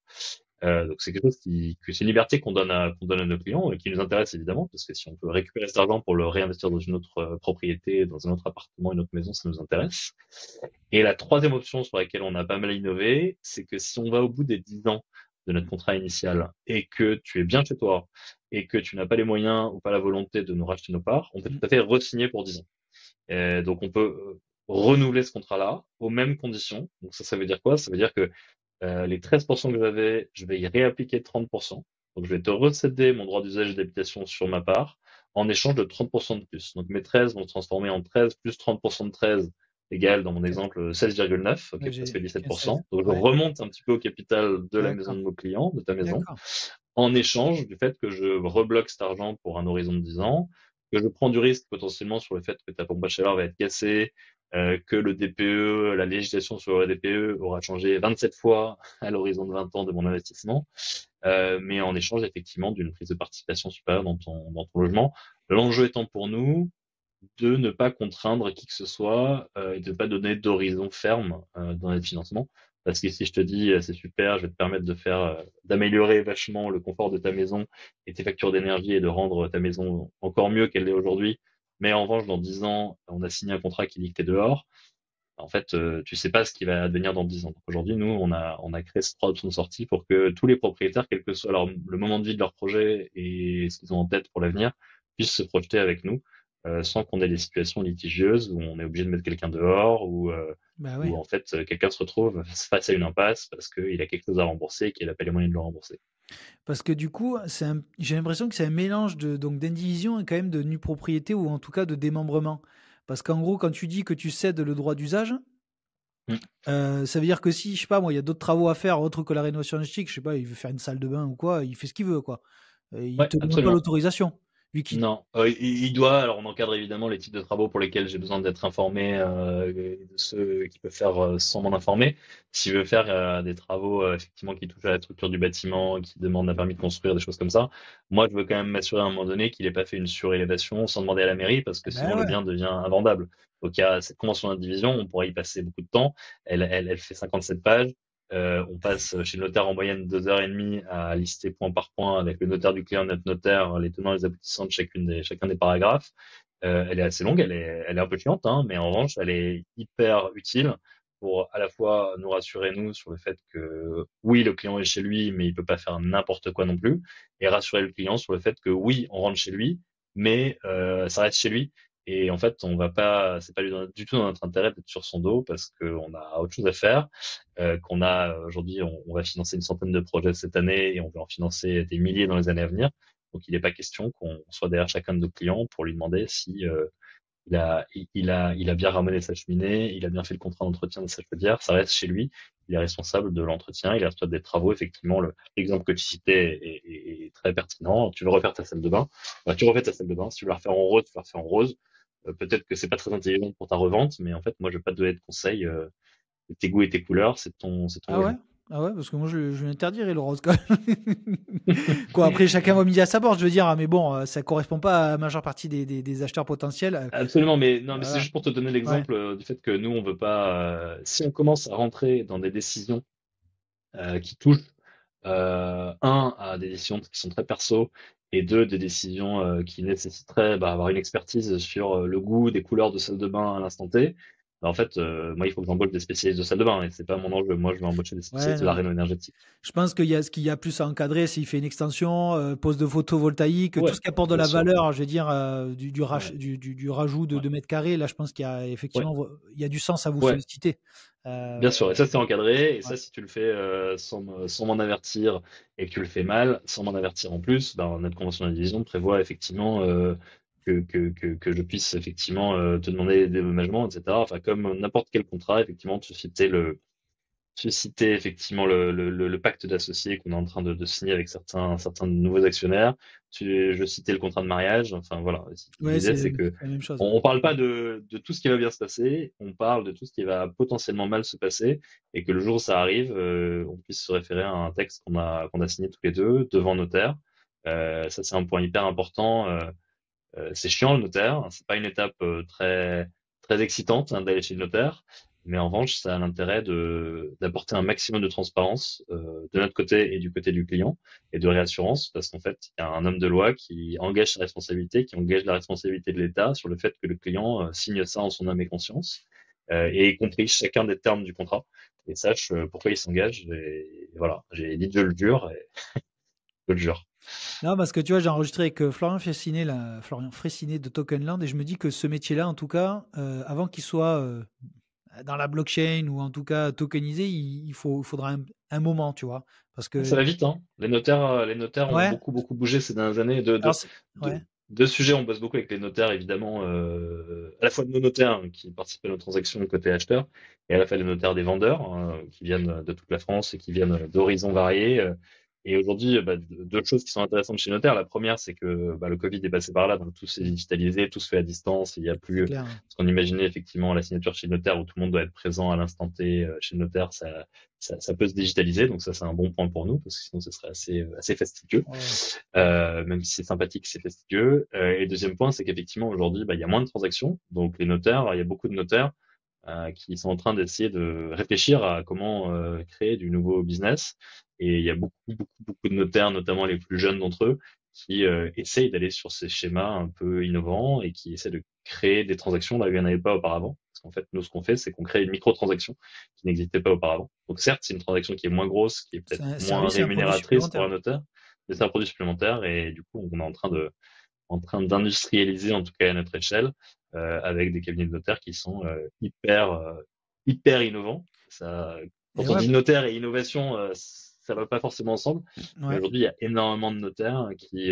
Donc c'est quelque chose que c'est une liberté qu'on donne à nos clients et qui nous intéresse évidemment parce que si on peut récupérer cet argent pour le réinvestir dans une autre propriété, dans un autre appartement, une autre maison, ça nous intéresse. Et la troisième option sur laquelle on a pas mal innové, c'est que si on va au bout des 10 ans de notre contrat initial et que tu es bien chez toi et que tu n'as pas les moyens ou pas la volonté de nous racheter nos parts, on peut tout à fait re-signer pour 10 ans. Donc on peut renouveler ce contrat-là aux mêmes conditions. Donc ça veut dire quoi? Ça veut dire que les 13% que j'avais, je vais y réappliquer 30%. Donc, je vais te recéder mon droit d'usage d'habitation sur ma part en échange de 30% de plus. Donc, mes 13 vont se transformer en 13 plus 30% de 13 égale, dans mon exemple, 16,9, ok, Ouais, presque j'ai 16. 17%. Donc, je Ouais, remonte un petit peu au capital de la maison d'accord. de nos clients, de ta maison, D'accord. en échange du fait que je rebloque cet argent pour un horizon de 10 ans. que je prends du risque potentiellement sur le fait que ta pompe à chaleur va être cassée, que le DPE, la législation sur le DPE aura changé 27 fois à l'horizon de 20 ans de mon investissement, mais en échange effectivement d'une prise de participation supérieure dans ton logement. L'enjeu étant pour nous de ne pas contraindre qui que ce soit et de ne pas donner d'horizon ferme dans les financements. Parce que si je te dis c'est super, je vais te permettre de faire d'améliorer vachement le confort de ta maison et tes factures d'énergie et de rendre ta maison encore mieux qu'elle l'est aujourd'hui, mais en revanche dans 10 ans on a signé un contrat qui dit que t'es dehors. En fait, tu sais pas ce qui va advenir dans 10 ans. Donc aujourd'hui, nous, on a créé cette trois options de sortie pour que tous les propriétaires, quel que soit le moment de vie de leur projet et ce qu'ils ont en tête pour l'avenir, puissent se projeter avec nous, sans qu'on ait des situations litigieuses où on est obligé de mettre quelqu'un dehors Bah ou ouais. en fait, quelqu'un se retrouve face à une impasse parce qu'il a quelque chose à rembourser et qu'il n'a pas les moyens de le rembourser. Parce que du coup, j'ai l'impression que c'est un mélange donc d'indivision et quand même de nue propriété ou en tout cas de démembrement. Parce qu'en gros, quand tu dis que tu cèdes le droit d'usage, Mm. ça veut dire que si, je sais pas, moi, il y a d'autres travaux à faire autres que la rénovation énergétique, je sais pas, il veut faire une salle de bain ou quoi, il fait ce qu'il veut, quoi. Il Ouais, te demande pas absolument. l'autorisation. Vu qu'il. Non, il doit. Alors, on encadre évidemment les types de travaux pour lesquels j'ai besoin d'être informé, et de ceux qui peuvent faire sans m'en informer. S'il veut faire des travaux effectivement qui touchent à la structure du bâtiment, qui demandent un permis de construire, des choses comme ça, moi, je veux quand même m'assurer à un moment donné qu'il n'ait pas fait une surélévation sans demander à la mairie, parce que Eh ben sinon le ouais. bien devient invendable. Donc, il y a cette convention d'indivision, on pourrait y passer beaucoup de temps. Elle fait 57 pages. On passe chez le notaire en moyenne 2 heures et demie à lister point par point avec le notaire du client, notre notaire, les tenants et les aboutissants de chacun des paragraphes. Elle est assez longue, elle est un peu chiante, hein, mais en revanche, elle est hyper utile pour à la fois nous rassurer nous sur le fait que oui, le client est chez lui, mais il peut pas faire n'importe quoi non plus, et rassurer le client sur le fait que oui, on rentre chez lui, mais ça reste chez lui. Et en fait, on va pas, c'est pas du tout dans notre intérêt d'être sur son dos parce qu'on a autre chose à faire qu'on a aujourd'hui, on va financer une centaine de projets cette année et on va en financer des milliers dans les années à venir. Donc, il n'est pas question qu'on soit derrière chacun de nos clients pour lui demander si il a bien ramené sa cheminée, il a bien fait le contrat d'entretien de sa chaudière. Ça reste chez lui. Il est responsable de l'entretien, il est responsable des travaux. Effectivement, l'exemple que tu citais est très pertinent. Tu veux refaire ta salle de bain, bah, tu refais ta salle de bain. Si tu veux la refaire en rose, tu la refais en rose. Peut-être que c'est pas très intelligent pour ta revente, mais en fait, moi, je vais pas te donner de conseils. Tes goûts et tes couleurs, c'est ton Ah ouais? logement. Ah ouais, parce que moi, je l'interdirais le rose quand même. Quoi, après, chacun va midi à sa porte, je veux dire, hein, mais bon, ça correspond pas à la majeure partie des acheteurs potentiels. Absolument, mais non, mais c'est Voilà. juste pour te donner Ouais. l'exemple du fait que nous, on veut pas. Si on commence à rentrer dans des décisions qui touchent un à des décisions qui sont très perso et deux des décisions qui nécessiteraient avoir une expertise sur le goût des couleurs de salle de bain à l'instant T. Bah, en fait, moi, il faut que j'embauche des spécialistes de salle de bain et c'est pas mon enjeu. Moi, je vais embaucher des Ouais, spécialistes de la non. réno énergétique. Je pense qu'il y a ce qu'il y a plus à encadrer, s'il fait une extension, pose de photovoltaïque, tout Ouais, ce qui apporte de bien la sûr. valeur, je veux dire, Ouais, du rajout de ouais, 2 mètres carrés. Là, je pense qu'il y a ouais, effectivement, il y a du sens à vous ouais. solliciter. Bien sûr, et ça c'est encadré, et Ouais. ça si tu le fais sans m'en avertir et que tu le fais mal, sans m'en avertir en plus, ben, notre convention d'indivision prévoit effectivement que je puisse effectivement te demander des dédommagements, etc. Enfin, comme n'importe quel contrat, effectivement, susciter effectivement le pacte d'associés qu'on est en train de signer avec certains nouveaux actionnaires. Je citais le contrat de mariage. Enfin voilà, Ouais, l'idée c'est c'est que la même chose. on parle pas de tout ce qui va bien se passer, on parle de tout ce qui va potentiellement mal se passer et que le jour où ça arrive, on puisse se référer à un texte qu'on a signé tous les deux devant notaire. Ça c'est un point hyper important. C'est chiant le notaire, hein, c'est pas une étape très très excitante hein, d'aller chez le notaire, mais en revanche, ça a l'intérêt de d'apporter un maximum de transparence de notre côté et du côté du client et de réassurance, parce qu'en fait, il y a un homme de loi qui engage sa responsabilité, qui engage la responsabilité de l'État sur le fait que le client signe ça en son âme et conscience, et y compris chacun des termes du contrat, et sache pourquoi il s'engage. Et voilà, j'ai dit je le jure, et je le jure. Non, parce que tu vois, j'ai enregistré avec Florian Fraissinet de Tokenland, et je me dis que ce métier-là, en tout cas, avant qu'il soit dans la blockchain ou en tout cas tokenisé, il faudra un moment, tu vois. Parce Ça que, va vite, hein. Les notaires ont ouais, beaucoup, beaucoup bougé ces dernières années. alors ouais, Deux sujets, on bosse beaucoup avec les notaires, évidemment, à la fois de nos notaires qui participent à nos transactions côté acheteur, et à la fois les notaires des vendeurs, hein, qui viennent de toute la France et qui viennent d'horizons variés. Et aujourd'hui, deux choses qui sont intéressantes chez Notaire. La première, c'est que le Covid est passé par là, donc tout s'est digitalisé, tout se fait à distance. Il n'y a C'est plus clair. ce qu'on imaginait effectivement la signature chez le notaire où tout le monde doit être présent à l'instant T chez le notaire. Ça peut se digitaliser, donc ça c'est un bon point pour nous parce que sinon ce serait assez fastidieux. Ouais. Même si c'est sympathique, c'est fastidieux. Et deuxième point, c'est qu'effectivement aujourd'hui, il y a moins de transactions, donc les notaires, il y a beaucoup de notaires qui sont en train d'essayer de réfléchir à comment créer du nouveau business. Et il y a beaucoup de notaires, notamment les plus jeunes d'entre eux, qui essayent d'aller sur ces schémas un peu innovants et qui essaient de créer des transactions là où il n'y en avait pas auparavant. Parce qu'en fait, nous, ce qu'on fait, c'est qu'on crée une micro-transaction qui n'existait pas auparavant. Donc certes, c'est une transaction qui est moins grosse, qui est C'est peut-être un moins service et un produit rémunératrice pour un supplémentaire. notaire, mais c'est un produit supplémentaire et du coup, on est en train d'industrialiser, en tout cas à notre échelle, avec des cabinets de notaires qui sont hyper innovants. Ça, Et quand on ouais, dit notaire et innovation, ça va pas forcément ensemble. Mais ouais. aujourd'hui, il y a énormément de notaires qui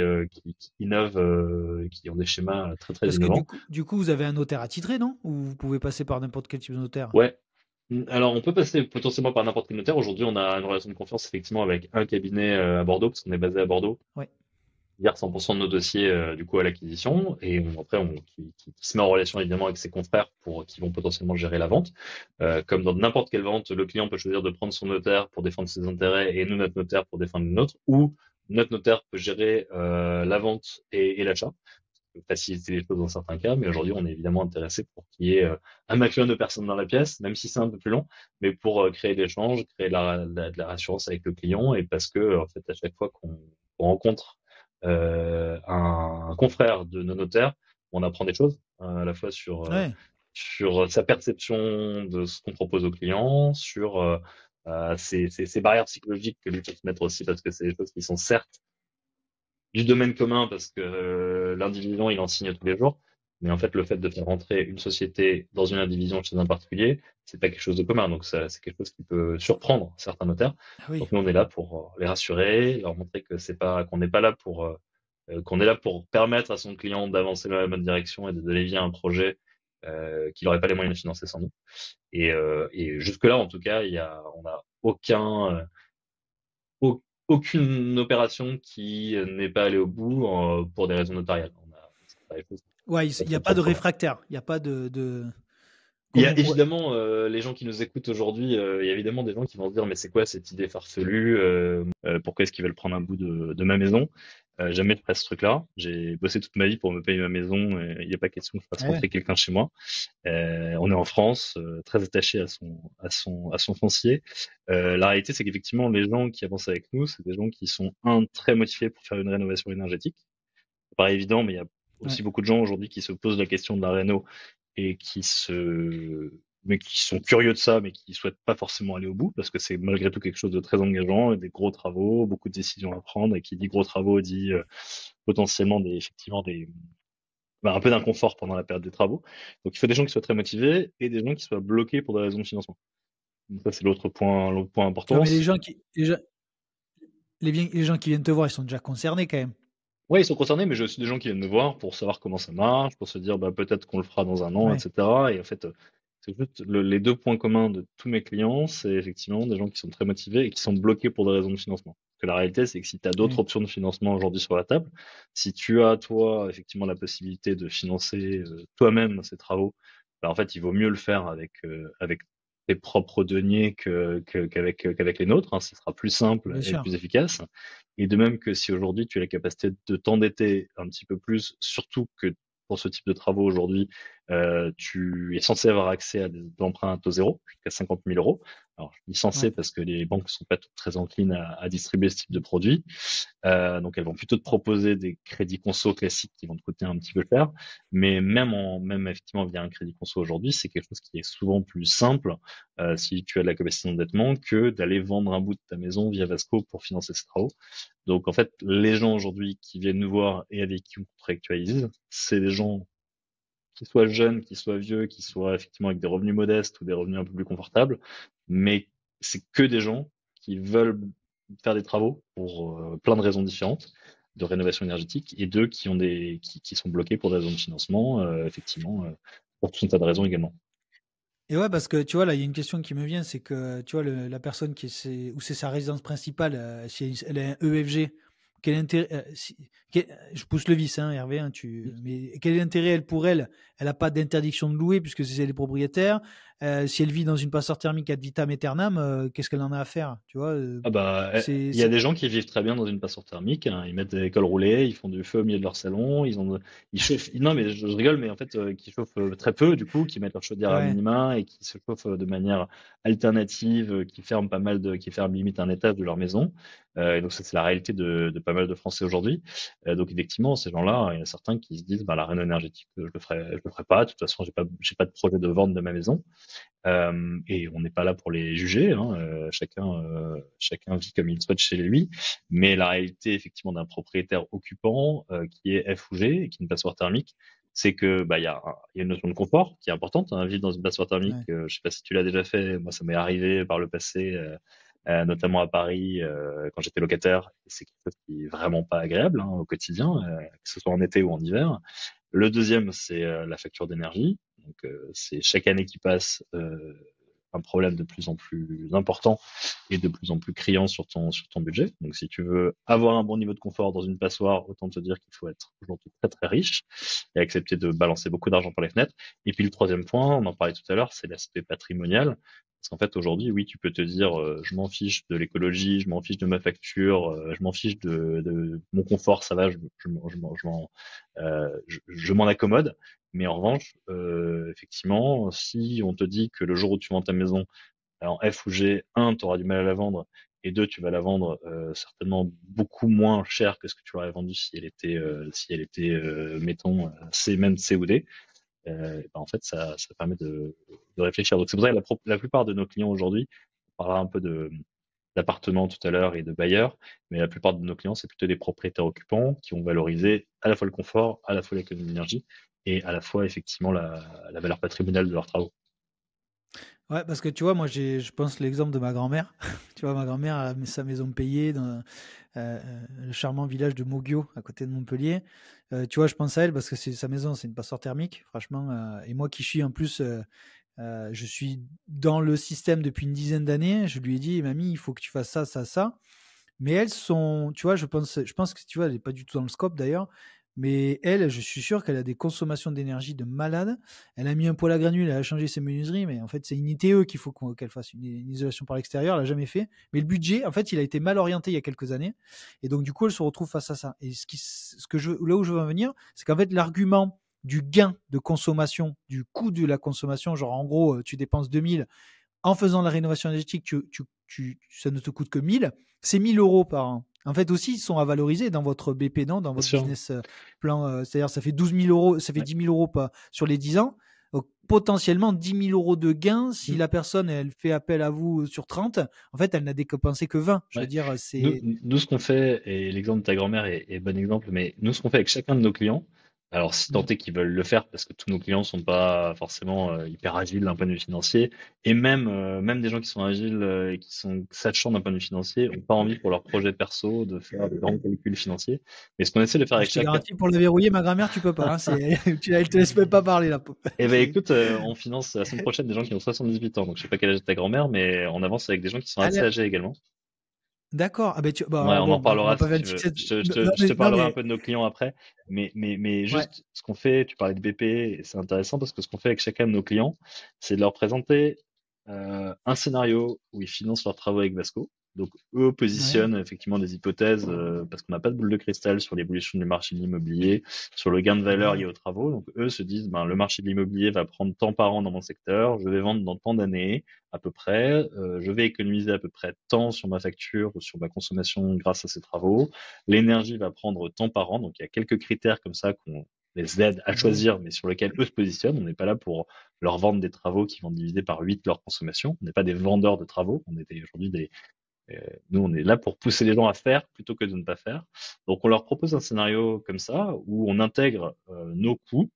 innovent, qui ont des schémas très très Parce que innovants. du coup, vous avez un notaire attitré, non? Ou vous pouvez passer par n'importe quel type de notaire? Ouais. Alors, on peut passer potentiellement par n'importe quel notaire. Aujourd'hui, on a une relation de confiance effectivement avec un cabinet à Bordeaux, parce qu'on est basé à Bordeaux. Ouais. Gère 100% de nos dossiers du coup à l'acquisition et après qui se met en relation évidemment avec ses confrères pour qui vont potentiellement gérer la vente. Comme dans n'importe quelle vente, le client peut choisir de prendre son notaire pour défendre ses intérêts et nous notre notaire pour défendre le nôtre, ou notre notaire peut gérer la vente et l'achat, faciliter les choses dans certains cas, mais aujourd'hui on est évidemment intéressé pour qu'il y ait un maximum de personnes dans la pièce, même si c'est un peu plus long, mais pour créer de l'échange, créer de la rassurance avec le client, et parce que en fait à chaque fois qu'on rencontre un confrère de nos notaires, on apprend des choses, à la fois Ouais. sur sa perception de ce qu'on propose aux clients, sur ces barrières psychologiques que lui peut se mettre aussi, parce que c'est des choses qui sont certes du domaine commun parce que l'indivision, il en signe tous les jours. Mais en fait, le fait de faire rentrer une société dans une indivision chez un particulier, c'est pas quelque chose de commun. Donc, ça, c'est quelque chose qui peut surprendre certains notaires. Ah oui. Donc, nous, on est là pour les rassurer, leur montrer que c'est pas, qu'on n'est pas là qu'on est là pour permettre à son client d'avancer dans la bonne direction et d'aller via un projet qu'il n'aurait pas les moyens de financer sans nous. Et jusque-là, en tout cas, on n'a aucune opération qui n'est pas allée au bout pour des raisons notariales. C'est pas des choses Ouais, pas il n'y a trop pas de proprement. réfractaire. Il n'y a pas Il y comme a on pourrait. évidemment les gens qui nous écoutent aujourd'hui, il y a évidemment des gens qui vont se dire mais c'est quoi cette idée farfelue pourquoi est-ce qu'ils veulent prendre un bout de ma maison jamais je ferai ce truc-là. J'ai bossé toute ma vie pour me payer ma maison et il n'y a pas question que je fasse Ouais. rentrer quelqu'un chez moi. On est en France, très attaché à son foncier. La réalité, c'est qu'effectivement, les gens qui avancent avec nous, c'est des gens qui sont très motivés pour faire une rénovation énergétique. C'est pas évident, mais il y a Ouais. aussi beaucoup de gens aujourd'hui qui se posent la question de la réno et mais qui sont curieux de ça, mais qui souhaitent pas forcément aller au bout parce que c'est malgré tout quelque chose de très engageant, et des gros travaux, beaucoup de décisions à prendre, et qui dit gros travaux dit potentiellement effectivement un peu d'inconfort pendant la période des travaux. Donc il faut des gens qui soient très motivés et des gens qui soient bloqués pour des raisons de financement. Donc ça c'est l'autre point Ouais, important. mais les gens qui viennent te voir, ils sont déjà concernés quand même. Ouais, ils sont concernés, mais j'ai aussi des gens qui viennent me voir pour savoir comment ça marche, pour se dire peut-être qu'on le fera dans un an, Ouais. etc. Et en fait, c'est juste les deux points communs de tous mes clients, c'est effectivement des gens qui sont très motivés et qui sont bloqués pour des raisons de financement. Parce que la réalité, c'est que si tu as d'autres Ouais. options de financement aujourd'hui sur la table, si tu as toi effectivement la possibilité de financer toi-même ces travaux, en fait, il vaut mieux le faire avec tes propres deniers qu'avec les nôtres. Hein. Ce sera plus simple Bien et sûr. plus efficace. Et de même que si aujourd'hui tu as la capacité de t'endetter un petit peu plus, surtout que pour ce type de travaux aujourd'hui, tu es censé avoir accès à des emprunts à taux zéro, jusqu'à 50 000 euros. Alors, je dis censé Ouais. parce que les banques sont pas toutes très enclines à distribuer ce type de produit. Donc, elles vont plutôt te proposer des crédits conso classiques qui vont te coûter un petit peu cher. Mais même effectivement via un crédit conso aujourd'hui, c'est quelque chose qui est souvent plus simple si tu as de la capacité d'endettement que d'aller vendre un bout de ta maison via Vasco pour financer ces travaux. Donc, en fait, les gens aujourd'hui qui viennent nous voir et avec qui on contractualise, c'est des gens qui soient jeunes, qui soient vieux, qui soient effectivement avec des revenus modestes ou des revenus un peu plus confortables, mais c'est que des gens qui veulent faire des travaux pour plein de raisons différentes de rénovation énergétique, et d'eux qui sont bloqués pour des raisons de financement, effectivement, pour tout un tas de raisons également. Et ouais, parce que tu vois, là, il y a une question qui me vient, c'est que tu vois, la personne où c'est sa résidence principale, si elle a un EFG, quel intérêt, je pousse le vice, hein, Hervé, hein, mais quel est l'intérêt, elle, pour elle? Elle n'a pas d'interdiction de louer puisque c'est elle est propriétaire. Si elle vit dans une passoire thermique ad vitam aeternam, qu'est-ce qu'elle en a à faire? Tu vois, Ah bah, c'est, il y a c'est- des gens qui vivent très bien dans une passoire thermique, hein. Ils mettent des cols roulés, ils font du feu au milieu de leur salon, ils chauffent. Non, mais je rigole, mais en fait, qui chauffent très peu, du coup, qui mettent leur chaudière à ouais, minima et qui se chauffent de manière alternative, qui ferment limite un étage de leur maison. Et donc, ça, c'est la réalité de pas mal de Français aujourd'hui. Donc, effectivement, ces gens-là, il y en a certains qui se disent, bah, la réno énergétique, je le ferai pas. De toute façon, j'ai pas de projet de vente de ma maison. Et on n'est pas là pour les juger, hein, chacun vit comme il souhaite chez lui. Mais la réalité, effectivement, d'un propriétaire occupant qui est F ou G et qui est une passoire thermique, c'est que bah il y a une notion de confort qui est importante. Hein, vivre dans une passoire thermique, ouais. je sais pas si tu l'as déjà fait. Moi, ça m'est arrivé par le passé, notamment à Paris quand j'étais locataire. Et c'est quelque chose qui est vraiment pas agréable hein, au quotidien, que ce soit en été ou en hiver. Le deuxième, c'est la facture d'énergie. Donc, c'est chaque année qui passe un problème de plus en plus important et de plus en plus criant sur ton budget. Donc, si tu veux avoir un bon niveau de confort dans une passoire, autant te dire qu'il faut être aujourd'hui très très riche et accepter de balancer beaucoup d'argent par les fenêtres. Et puis le troisième point, on en parlait tout à l'heure, c'est l'aspect patrimonial. Parce qu'en fait, aujourd'hui, oui, tu peux te dire, je m'en fiche de l'écologie, je m'en fiche de ma facture, je m'en fiche de mon confort, ça va, je m'en accommode. Mais en revanche, effectivement, si on te dit que le jour où tu vends ta maison en F ou G, un, tu auras du mal à la vendre, et deux, tu vas la vendre certainement beaucoup moins cher que ce que tu l'aurais vendu si elle était mettons, C, même C ou D. Ben, en fait, ça permet de réfléchir. Donc c'est pour ça que la plupart de nos clients aujourd'hui, on parlera un peu d'appartements tout à l'heure et de bailleurs, mais la plupart de nos clients, c'est plutôt des propriétaires occupants qui ont valorisé à la fois le confort, à la fois l'économie d'énergie et à la fois effectivement la valeur patrimoniale de leurs travaux. Ouais, parce que tu vois, moi, je pense l'exemple de ma grand-mère. Tu vois, ma grand-mère a sa maison payée dans le charmant village de Moguio, à côté de Montpellier. Tu vois, je pense à elle parce que c'est sa maison, c'est une passoire thermique, franchement. Et moi qui suis en plus, je suis dans le système depuis une dizaine d'années. Je lui ai dit, mamie, il faut que tu fasses ça, ça, ça. Mais elles sont, tu vois, je pense que tu vois, elle n'est pas du tout dans le scope d'ailleurs. Mais elle, je suis sûr qu'elle a des consommations d'énergie de malade. Elle a mis un poêle à granules, elle a changé ses menuiseries, mais en fait, c'est une ITE qu'il faut qu'elle fasse, une isolation par l'extérieur. Elle l'a jamais fait. Mais le budget, en fait, il a été mal orienté il y a quelques années. Et donc, du coup, elle se retrouve face à ça. Et là où je veux en venir, c'est qu'en fait, l'argument du gain de consommation, du coût de la consommation, genre en gros, tu dépenses 2000 en faisant la rénovation énergétique, ça ne te coûte que 1000, c'est 1000 euros par an. En fait aussi, ils sont à valoriser dans votre BP, non, dans Bien votre sûr. business plan. C'est-à-dire, ça fait 12 000 euros, ça fait Ouais. 10 000 euros sur les 10 ans. Donc, potentiellement 10 000 euros de gain si Mm. la personne elle fait appel à vous sur 30. En fait, elle n'a dépensé que 20. Je veux Ouais. dire, c'est. Nous, ce qu'on fait, et l'exemple de ta grand-mère est bon exemple, mais nous, ce qu'on fait avec chacun de nos clients, alors si tant Mm. est qu'ils veulent le faire, parce que tous nos clients sont pas forcément hyper agiles d'un point de vue financier, et même des gens qui sont agiles et qui sont sachants d'un point de vue financier, ont pas envie pour leur projet perso de faire de grands calculs financiers. Mais ce qu'on essaie de faire Ah, avec je te chacun, garantis, pour le verrouiller, ma grand-mère, tu peux pas. Hein, elle te laisse même pas parler là. eh ben C'est- écoute, on finance la semaine prochaine des gens qui ont 78 ans, donc je sais pas quel âge est ta grand-mère, mais on avance avec des gens qui sont assez Elle- âgés également. D'accord. Ah ben Ouais, bah, on en bon, bah, on parlera va pas si faire une tu petite. veux. Non, Je te non, parlerai un mais peu de nos clients après. Mais ouais. juste ce qu'on fait, tu parlais de BP, et c'est intéressant parce que ce qu'on fait avec chacun de nos clients, c'est de leur présenter un scénario où ils financent leurs travaux avec Vasco. Donc eux Ouais. positionnent effectivement des hypothèses parce qu'on n'a pas de boule de cristal sur l'évolution du marché de l'immobilier, sur le gain de valeur lié Ouais. aux travaux. Donc eux se disent, ben, le marché de l'immobilier va prendre tant par an dans mon secteur, je vais vendre dans tant d'années à peu près. Je vais économiser à peu près tant sur ma facture ou sur ma consommation grâce à ces travaux. L'énergie va prendre tant par an. Donc il y a quelques critères comme ça qu'on les aide à Ouais. choisir, mais sur lesquels eux se positionnent. On n'est pas là pour leur vendre des travaux qui vont diviser par 8 leur consommation. On n'est pas des vendeurs de travaux. Nous, on est là pour pousser les gens à faire plutôt que de ne pas faire. Donc on leur propose un scénario comme ça où on intègre nos coûts,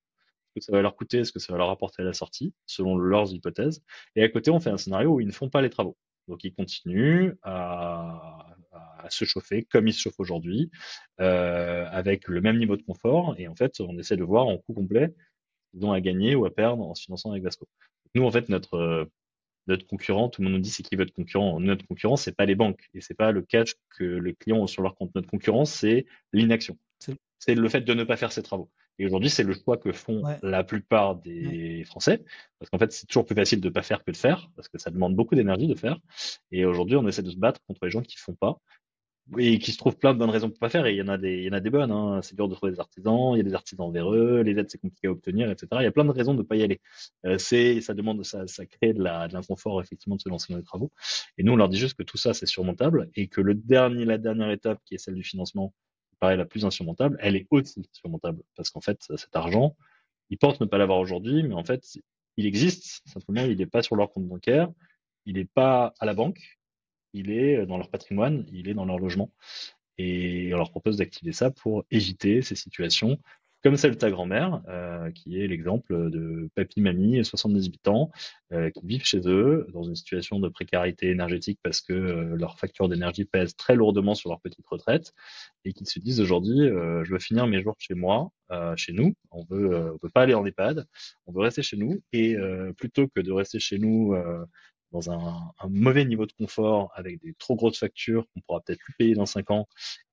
ce que ça va leur coûter, ce que ça va leur apporter à la sortie, selon leurs hypothèses. Et à côté, on fait un scénario où ils ne font pas les travaux. Donc ils continuent à se chauffer comme ils se chauffent aujourd'hui, avec le même niveau de confort. Et en fait, on essaie de voir en coût complet ce qu'ils ont à gagner ou à perdre en se finançant avec Vasco. Nous, en fait, notre concurrent, tout le monde nous dit c'est qui votre concurrent. Notre concurrent, c'est pas les banques et c'est pas le cash que les clients ont sur leur compte. Notre concurrent, c'est l'inaction. C'est- C'est le fait de ne pas faire ses travaux. Et aujourd'hui, c'est le choix que font Ouais, la plupart ouais. des Français, parce qu'en fait, c'est toujours plus facile de ne pas faire que de faire, parce que ça demande beaucoup d'énergie de faire. Et aujourd'hui, on essaie de se battre contre les gens qui font pas et qui se trouvent plein de bonnes raisons pour pas faire. Et il y en a des bonnes. Hein. C'est dur de trouver des artisans. Il y a des artisans véreux. Les aides, c'est compliqué à obtenir, etc. Il y a plein de raisons de pas y aller. Ça demande, ça crée de l'inconfort effectivement de se lancer dans les travaux. Et nous, on leur dit juste que tout ça, c'est surmontable et que la dernière étape, qui est celle du financement, qui paraît la plus insurmontable, elle est aussi surmontable parce qu'en fait, cet argent, ils pensent ne pas l'avoir aujourd'hui, mais en fait, il existe. Simplement, il n'est pas sur leur compte bancaire. Il n'est pas à la banque, il est dans leur patrimoine, il est dans leur logement. Et on leur propose d'activer ça pour éviter ces situations, comme celle de ta grand-mère, qui est l'exemple de papy, mamie, 78 ans, qui vivent chez eux dans une situation de précarité énergétique parce que leur facture d'énergie pèse très lourdement sur leur petite retraite et qui se disent aujourd'hui, je veux finir mes jours chez moi, chez nous. On veut pas aller en EHPAD, on veut rester chez nous et plutôt que de rester chez nous dans un mauvais niveau de confort avec des trop grosses factures qu'on pourra peut-être plus payer dans 5 ans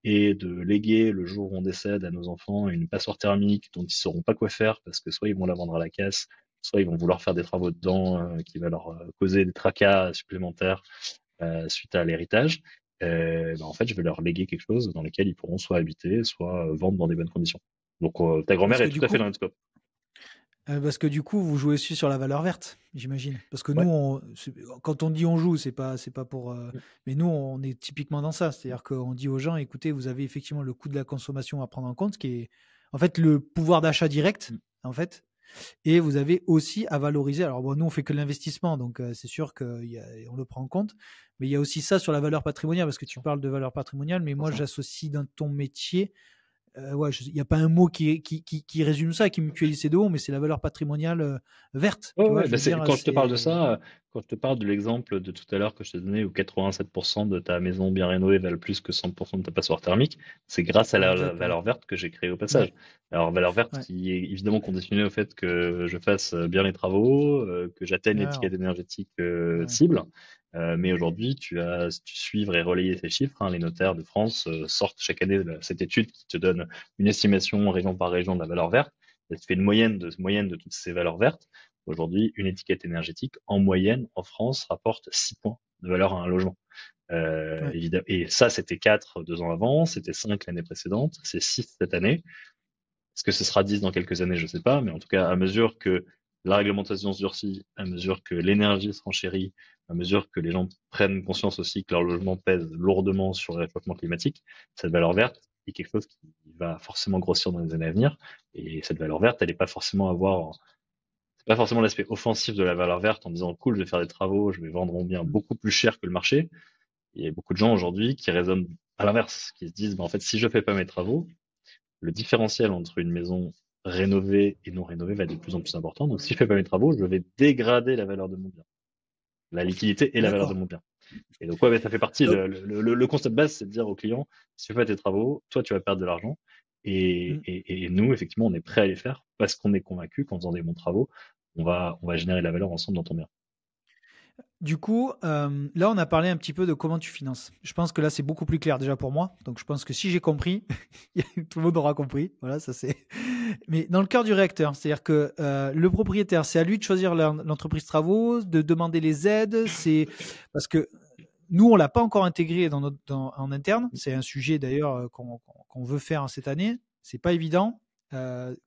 et de léguer le jour où on décède à nos enfants une passoire thermique dont ils sauront pas quoi faire parce que soit ils vont la vendre à la caisse, soit ils vont vouloir faire des travaux dedans qui va leur causer des tracas supplémentaires suite à l'héritage. En fait, je vais leur léguer quelque chose dans lequel ils pourront soit habiter, soit vendre dans des bonnes conditions. Donc ta grand-mère Parce que est du tout à fait coup, dans notre scope. vous jouez aussi sur la valeur verte, j'imagine. Parce que nous, Ouais. quand on dit on joue, c'est pas pour. Mais nous, on est typiquement dans ça. C'est-à-dire qu'on dit aux gens, écoutez, vous avez effectivement le coût de la consommation à prendre en compte, ce qui est en fait le pouvoir d'achat direct, en fait. Et vous avez aussi à valoriser. Alors bon, nous, on fait que l'investissement, donc c'est sûr qu'on le prend en compte. Mais il y a aussi ça sur la valeur patrimoniale, parce que tu parles de valeur patrimoniale, mais moi, j'associe dans ton métier ouais, il n'y a pas un mot qui résume ça, qui mutualise ces deux mots, mais c'est la valeur patrimoniale verte. Ouais, Tu vois, ouais, je bah veux dire, quand je te parle de c'est. ça, quand je te parle de l'exemple de tout à l'heure que je t'ai donné où 87% de ta maison bien rénovée valent plus que 100% de ta passoire thermique, c'est grâce à Ouais, la exact, ouais. valeur verte que j'ai créée au Ouais, passage. Alors, valeur verte ouais. qui est évidemment conditionnée au fait que je fasse bien les travaux, que j'atteigne Alors, l'étiquette énergétique ouais. cible. Mais aujourd'hui, si tu suivre et relayer ces chiffres, hein, les notaires de France sortent chaque année cette étude qui te donne une estimation région par région de la valeur verte. Et tu fais une moyenne de toutes ces valeurs vertes. Aujourd'hui, une étiquette énergétique, en moyenne, en France, rapporte 6 points de valeur à un logement. Ouais. Évidemment. Et ça, c'était 4 2 ans avant, c'était 5 l'année précédente, c'est 6 cette année. Est-ce que ce sera 10 dans quelques années? Je ne sais pas, mais en tout cas, à mesure que la réglementation se durcit, à mesure que l'énergie se renchérit, à mesure que les gens prennent conscience aussi que leur logement pèse lourdement sur le réchauffement climatique, cette valeur verte est quelque chose qui va forcément grossir dans les années à venir. Et cette valeur verte, elle n'est pas forcément c'est pas forcément l'aspect offensif de la valeur verte en disant cool, je vais faire des travaux, je vais vendre mon bien beaucoup plus cher que le marché. Il y a beaucoup de gens aujourd'hui qui raisonnent à l'inverse, qui se disent, en fait, si je fais pas mes travaux, le différentiel entre une maison rénovée et non rénovée va être de plus en plus important. Donc, si je fais pas mes travaux, je vais dégrader la valeur de mon bien, la liquidité et la valeur de D'accord. mon bien. Et donc, ouais, ça fait partie. Donc, Le concept de base, c'est de dire au client, si tu fais pas tes travaux, toi, tu vas perdre de l'argent. mm. Et nous, effectivement, on est prêt à les faire parce qu'on est convaincu qu'en faisant des bons travaux, on va générer de la valeur ensemble dans ton bien. Du coup, là, on a parlé un petit peu de comment tu finances. Je pense que là, c'est beaucoup plus clair déjà pour moi. Donc, je pense que si j'ai compris, tout le monde aura compris. Voilà, ça c'est. Mais dans le cœur du réacteur, c'est-à-dire que le propriétaire, c'est à lui de choisir l'entreprise travaux, de demander les aides. C'est parce que nous, on l'a pas encore intégré en interne. C'est un sujet d'ailleurs qu'on veut faire cette année. C'est pas évident.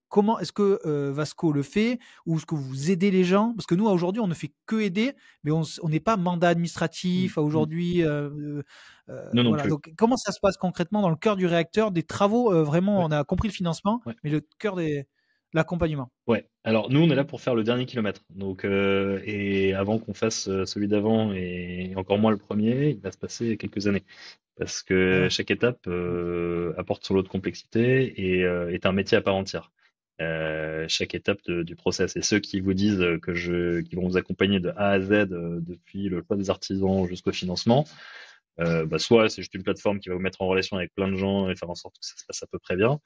Comment est-ce que Vasco le fait ou est-ce que vous aidez les gens? Parce que nous, aujourd'hui, on ne fait que aider, mais on n'est pas mandat administratif aujourd'hui. Non, non Voilà. plus. Donc, comment ça se passe concrètement dans le cœur du réacteur des travaux vraiment, Ouais. on a compris le financement, Ouais. mais le cœur l'accompagnement. Ouais. Alors nous, on est là pour faire le dernier kilomètre. Donc et avant qu'on fasse celui d'avant et encore moins le premier, il va se passer quelques années parce Ah que ouais. chaque étape apporte son lot de complexité et est un métier à part entière. Chaque étape du process et ceux qui vous disent qui vont vous accompagner de A à Z depuis le choix des artisans jusqu'au financement, soit c'est juste une plateforme qui va vous mettre en relation avec plein de gens et faire en sorte que ça se passe à peu près bien,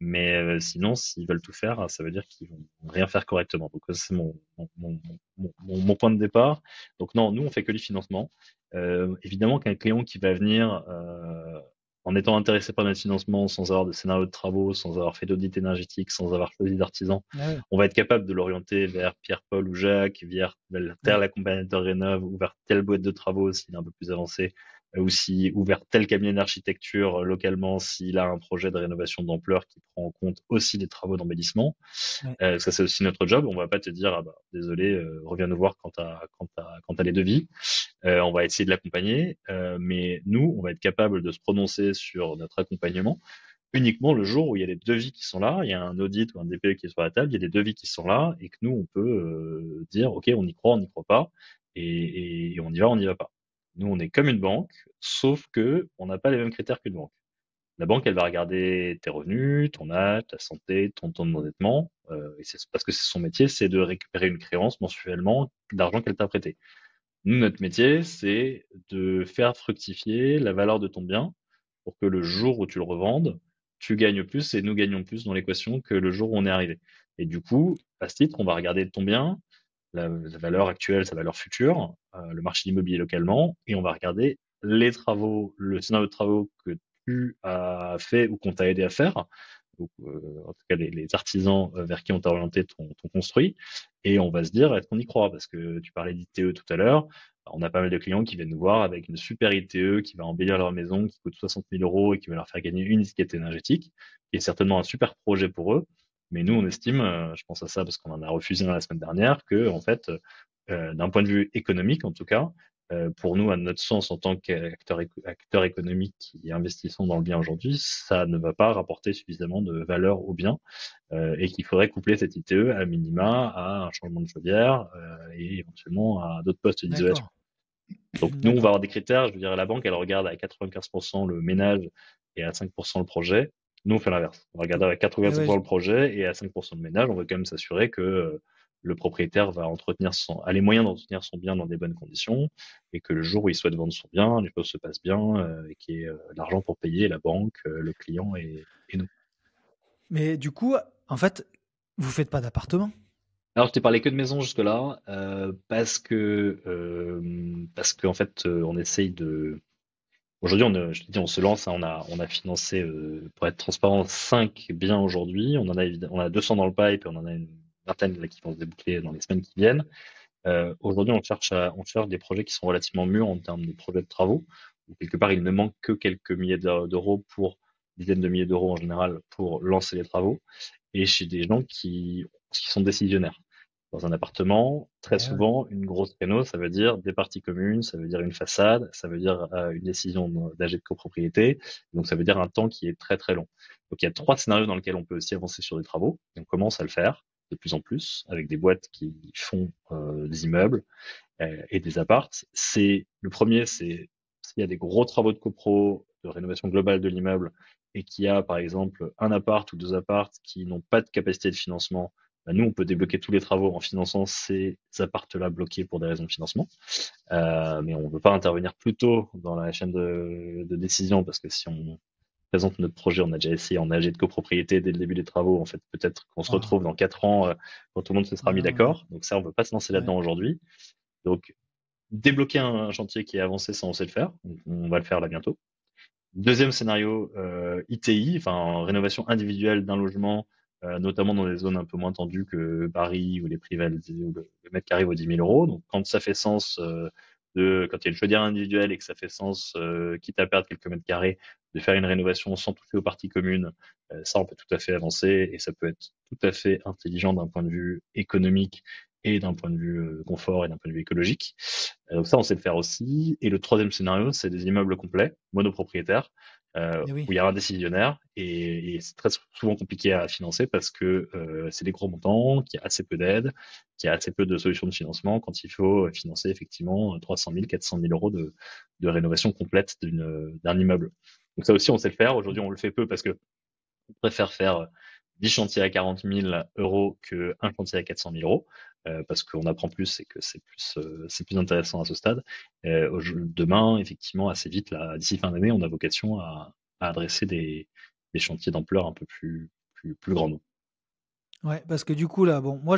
Mais sinon, s'ils veulent tout faire, ça veut dire qu'ils vont rien faire correctement. Donc c'est mon point de départ. Donc non, nous on fait que du financement. Évidemment qu'un client qui va venir en étant intéressé par notre financement, sans avoir de scénario de travaux, sans avoir fait d'audit énergétique, sans avoir choisi d'artisan, Ah ouais, on va être capable de l'orienter vers Pierre, Paul ou Jacques, vers ouais. l'accompagnateur Rénov ou vers telle boîte de travaux s'il est un peu plus avancé, ou vers tel cabinet d'architecture localement s'il a un projet de rénovation d'ampleur qui prend en compte aussi des travaux d'embellissement. Ouais. Ça c'est aussi notre job. On va pas te dire ah bah désolé, reviens nous voir quand t'as les devis. On va essayer de l'accompagner, mais nous on va être capable de se prononcer sur notre accompagnement uniquement le jour où il y a des devis qui sont là, il y a un audit ou un DPE qui est sur la table, il y a des devis qui sont là et que nous on peut dire ok on n'y croit pas et on y va pas. Nous on est comme une banque, sauf que on n'a pas les mêmes critères qu'une banque. La banque elle va regarder tes revenus, ton âge, ta santé, ton taux d'endettement, et c'est parce que c'est son métier, c'est de récupérer une créance mensuellement d'argent qu'elle t'a prêté. Nous notre métier c'est de faire fructifier la valeur de ton bien pour que le jour où tu le revendes, tu gagnes plus et nous gagnons plus dans l'équation que le jour où on est arrivé. Et du coup, à ce titre, on va regarder ton bien, la valeur actuelle, sa valeur future, le marché immobilier localement, et on va regarder les travaux, le scénario de travaux que tu as fait ou qu'on t'a aidé à faire, donc, en tout cas les artisans vers qui on t'a orienté ton construit, et on va se dire est-ce qu'on y croit parce que tu parlais d'ITE tout à l'heure, on a pas mal de clients qui viennent nous voir avec une super ITE qui va embellir leur maison, qui coûte 60 000 euros et qui va leur faire gagner une étiquette énergétique, qui est certainement un super projet pour eux. Mais nous, on estime, je pense à ça parce qu'on en a refusé un la semaine dernière, que en fait, d'un point de vue économique en tout cas, pour nous, à notre sens, en tant qu'acteurs économiques qui investissons dans le bien aujourd'hui, ça ne va pas rapporter suffisamment de valeur au bien et qu'il faudrait coupler cette ITE à minima à un changement de chaudière et éventuellement à d'autres postes d'isolation. D'accord. Donc nous, on va D'accord. avoir des critères. Je veux dire, la banque, elle regarde à 95% le ménage et à 5% le projet. Nous, on fait l'inverse. On va regarder à Eh ouais, 95% le projet et à 5% le ménage. On veut quand même s'assurer que le propriétaire va a les moyens d'entretenir son bien dans des bonnes conditions et que le jour où il souhaite vendre son bien, les choses se passent bien et qu'il y ait l'argent pour payer la banque, le client et nous. mais du coup, en fait, vous faites pas d'appartement. Alors, je t'ai parlé que de maison jusque-là parce que en fait, on essaye de. Aujourd'hui, je te dis, on se lance, hein, on a financé, pour être transparent, 5 biens aujourd'hui. On a 200 dans le pipe et on en a une vingtaine là, qui vont se déboucler dans les semaines qui viennent. Aujourd'hui, on cherche des projets qui sont relativement mûrs en termes de projets de travaux. Où quelque part, il ne manque que quelques milliers d'euros dizaines de milliers d'euros en général, pour lancer les travaux. Et chez des gens qui sont décisionnaires. Dans un appartement, très Eh ouais. souvent, une grosse réno, ça veut dire des parties communes, ça veut dire une façade, ça veut dire une décision d'AG de copropriété. Donc, ça veut dire un temps qui est très très long. Donc, il y a 3 scénarios dans lesquels on peut aussi avancer sur des travaux. Et on commence à le faire de plus en plus avec des boîtes qui font des immeubles et des appartes. Le premier, c'est s'il y a des gros travaux de copro, de rénovation globale de l'immeuble, et qu'il y a par exemple un appart ou 2 appartes qui n'ont pas de capacité de financement, bah, nous on peut débloquer tous les travaux en finançant ces appartes-là bloqués pour des raisons de financement. Mais on ne veut pas intervenir plus tôt dans la chaîne de décision parce que si on présente notre projet, on a déjà essayé en AG de copropriété dès le début des travaux. En fait, peut-être qu'on se Ah, retrouve dans 4 ans quand tout le monde se sera mis ah, d'accord. Donc ça, on ne veut pas se lancer ouais. là-dedans aujourd'hui. Donc débloquer un chantier qui est avancé, ça on sait le faire. On va le faire là bientôt. Deuxième scénario, ITI, enfin rénovation individuelle d'un logement, notamment dans des zones un peu moins tendues que Paris où les prix valent, où le mètre carré vaut 10 000 euros. Donc quand ça fait sens quand il y a une chaudière individuelle et que ça fait sens, quitte à perdre quelques mètres carrés, de faire une rénovation sans toucher aux parties communes, ça on peut tout à fait avancer et ça peut être tout à fait intelligent d'un point de vue économique et d'un point de vue confort et d'un point de vue écologique. Donc ça, on sait le faire aussi. Et le troisième scénario, c'est des immeubles complets, monopropriétaires, Eh oui. où il y a un décisionnaire et c'est très souvent compliqué à financer parce que c'est des gros montants, qu'il y a assez peu d'aides, qu'il y a assez peu de solutions de financement quand il faut financer effectivement 300 000, 400 000 euros de rénovation complète d'un immeuble. Donc ça aussi, on sait le faire. Aujourd'hui, on le fait peu parce que on préfère faire 10 chantiers à 40 000 euros qu'un chantier à 400 000 euros, parce qu'on apprend plus et que c'est plus intéressant à ce stade. Demain, effectivement, assez vite, là, d'ici fin d'année, on a vocation à adresser des chantiers d'ampleur un peu plus plus grand nom. Ouais, parce que du coup, là, bon, moi,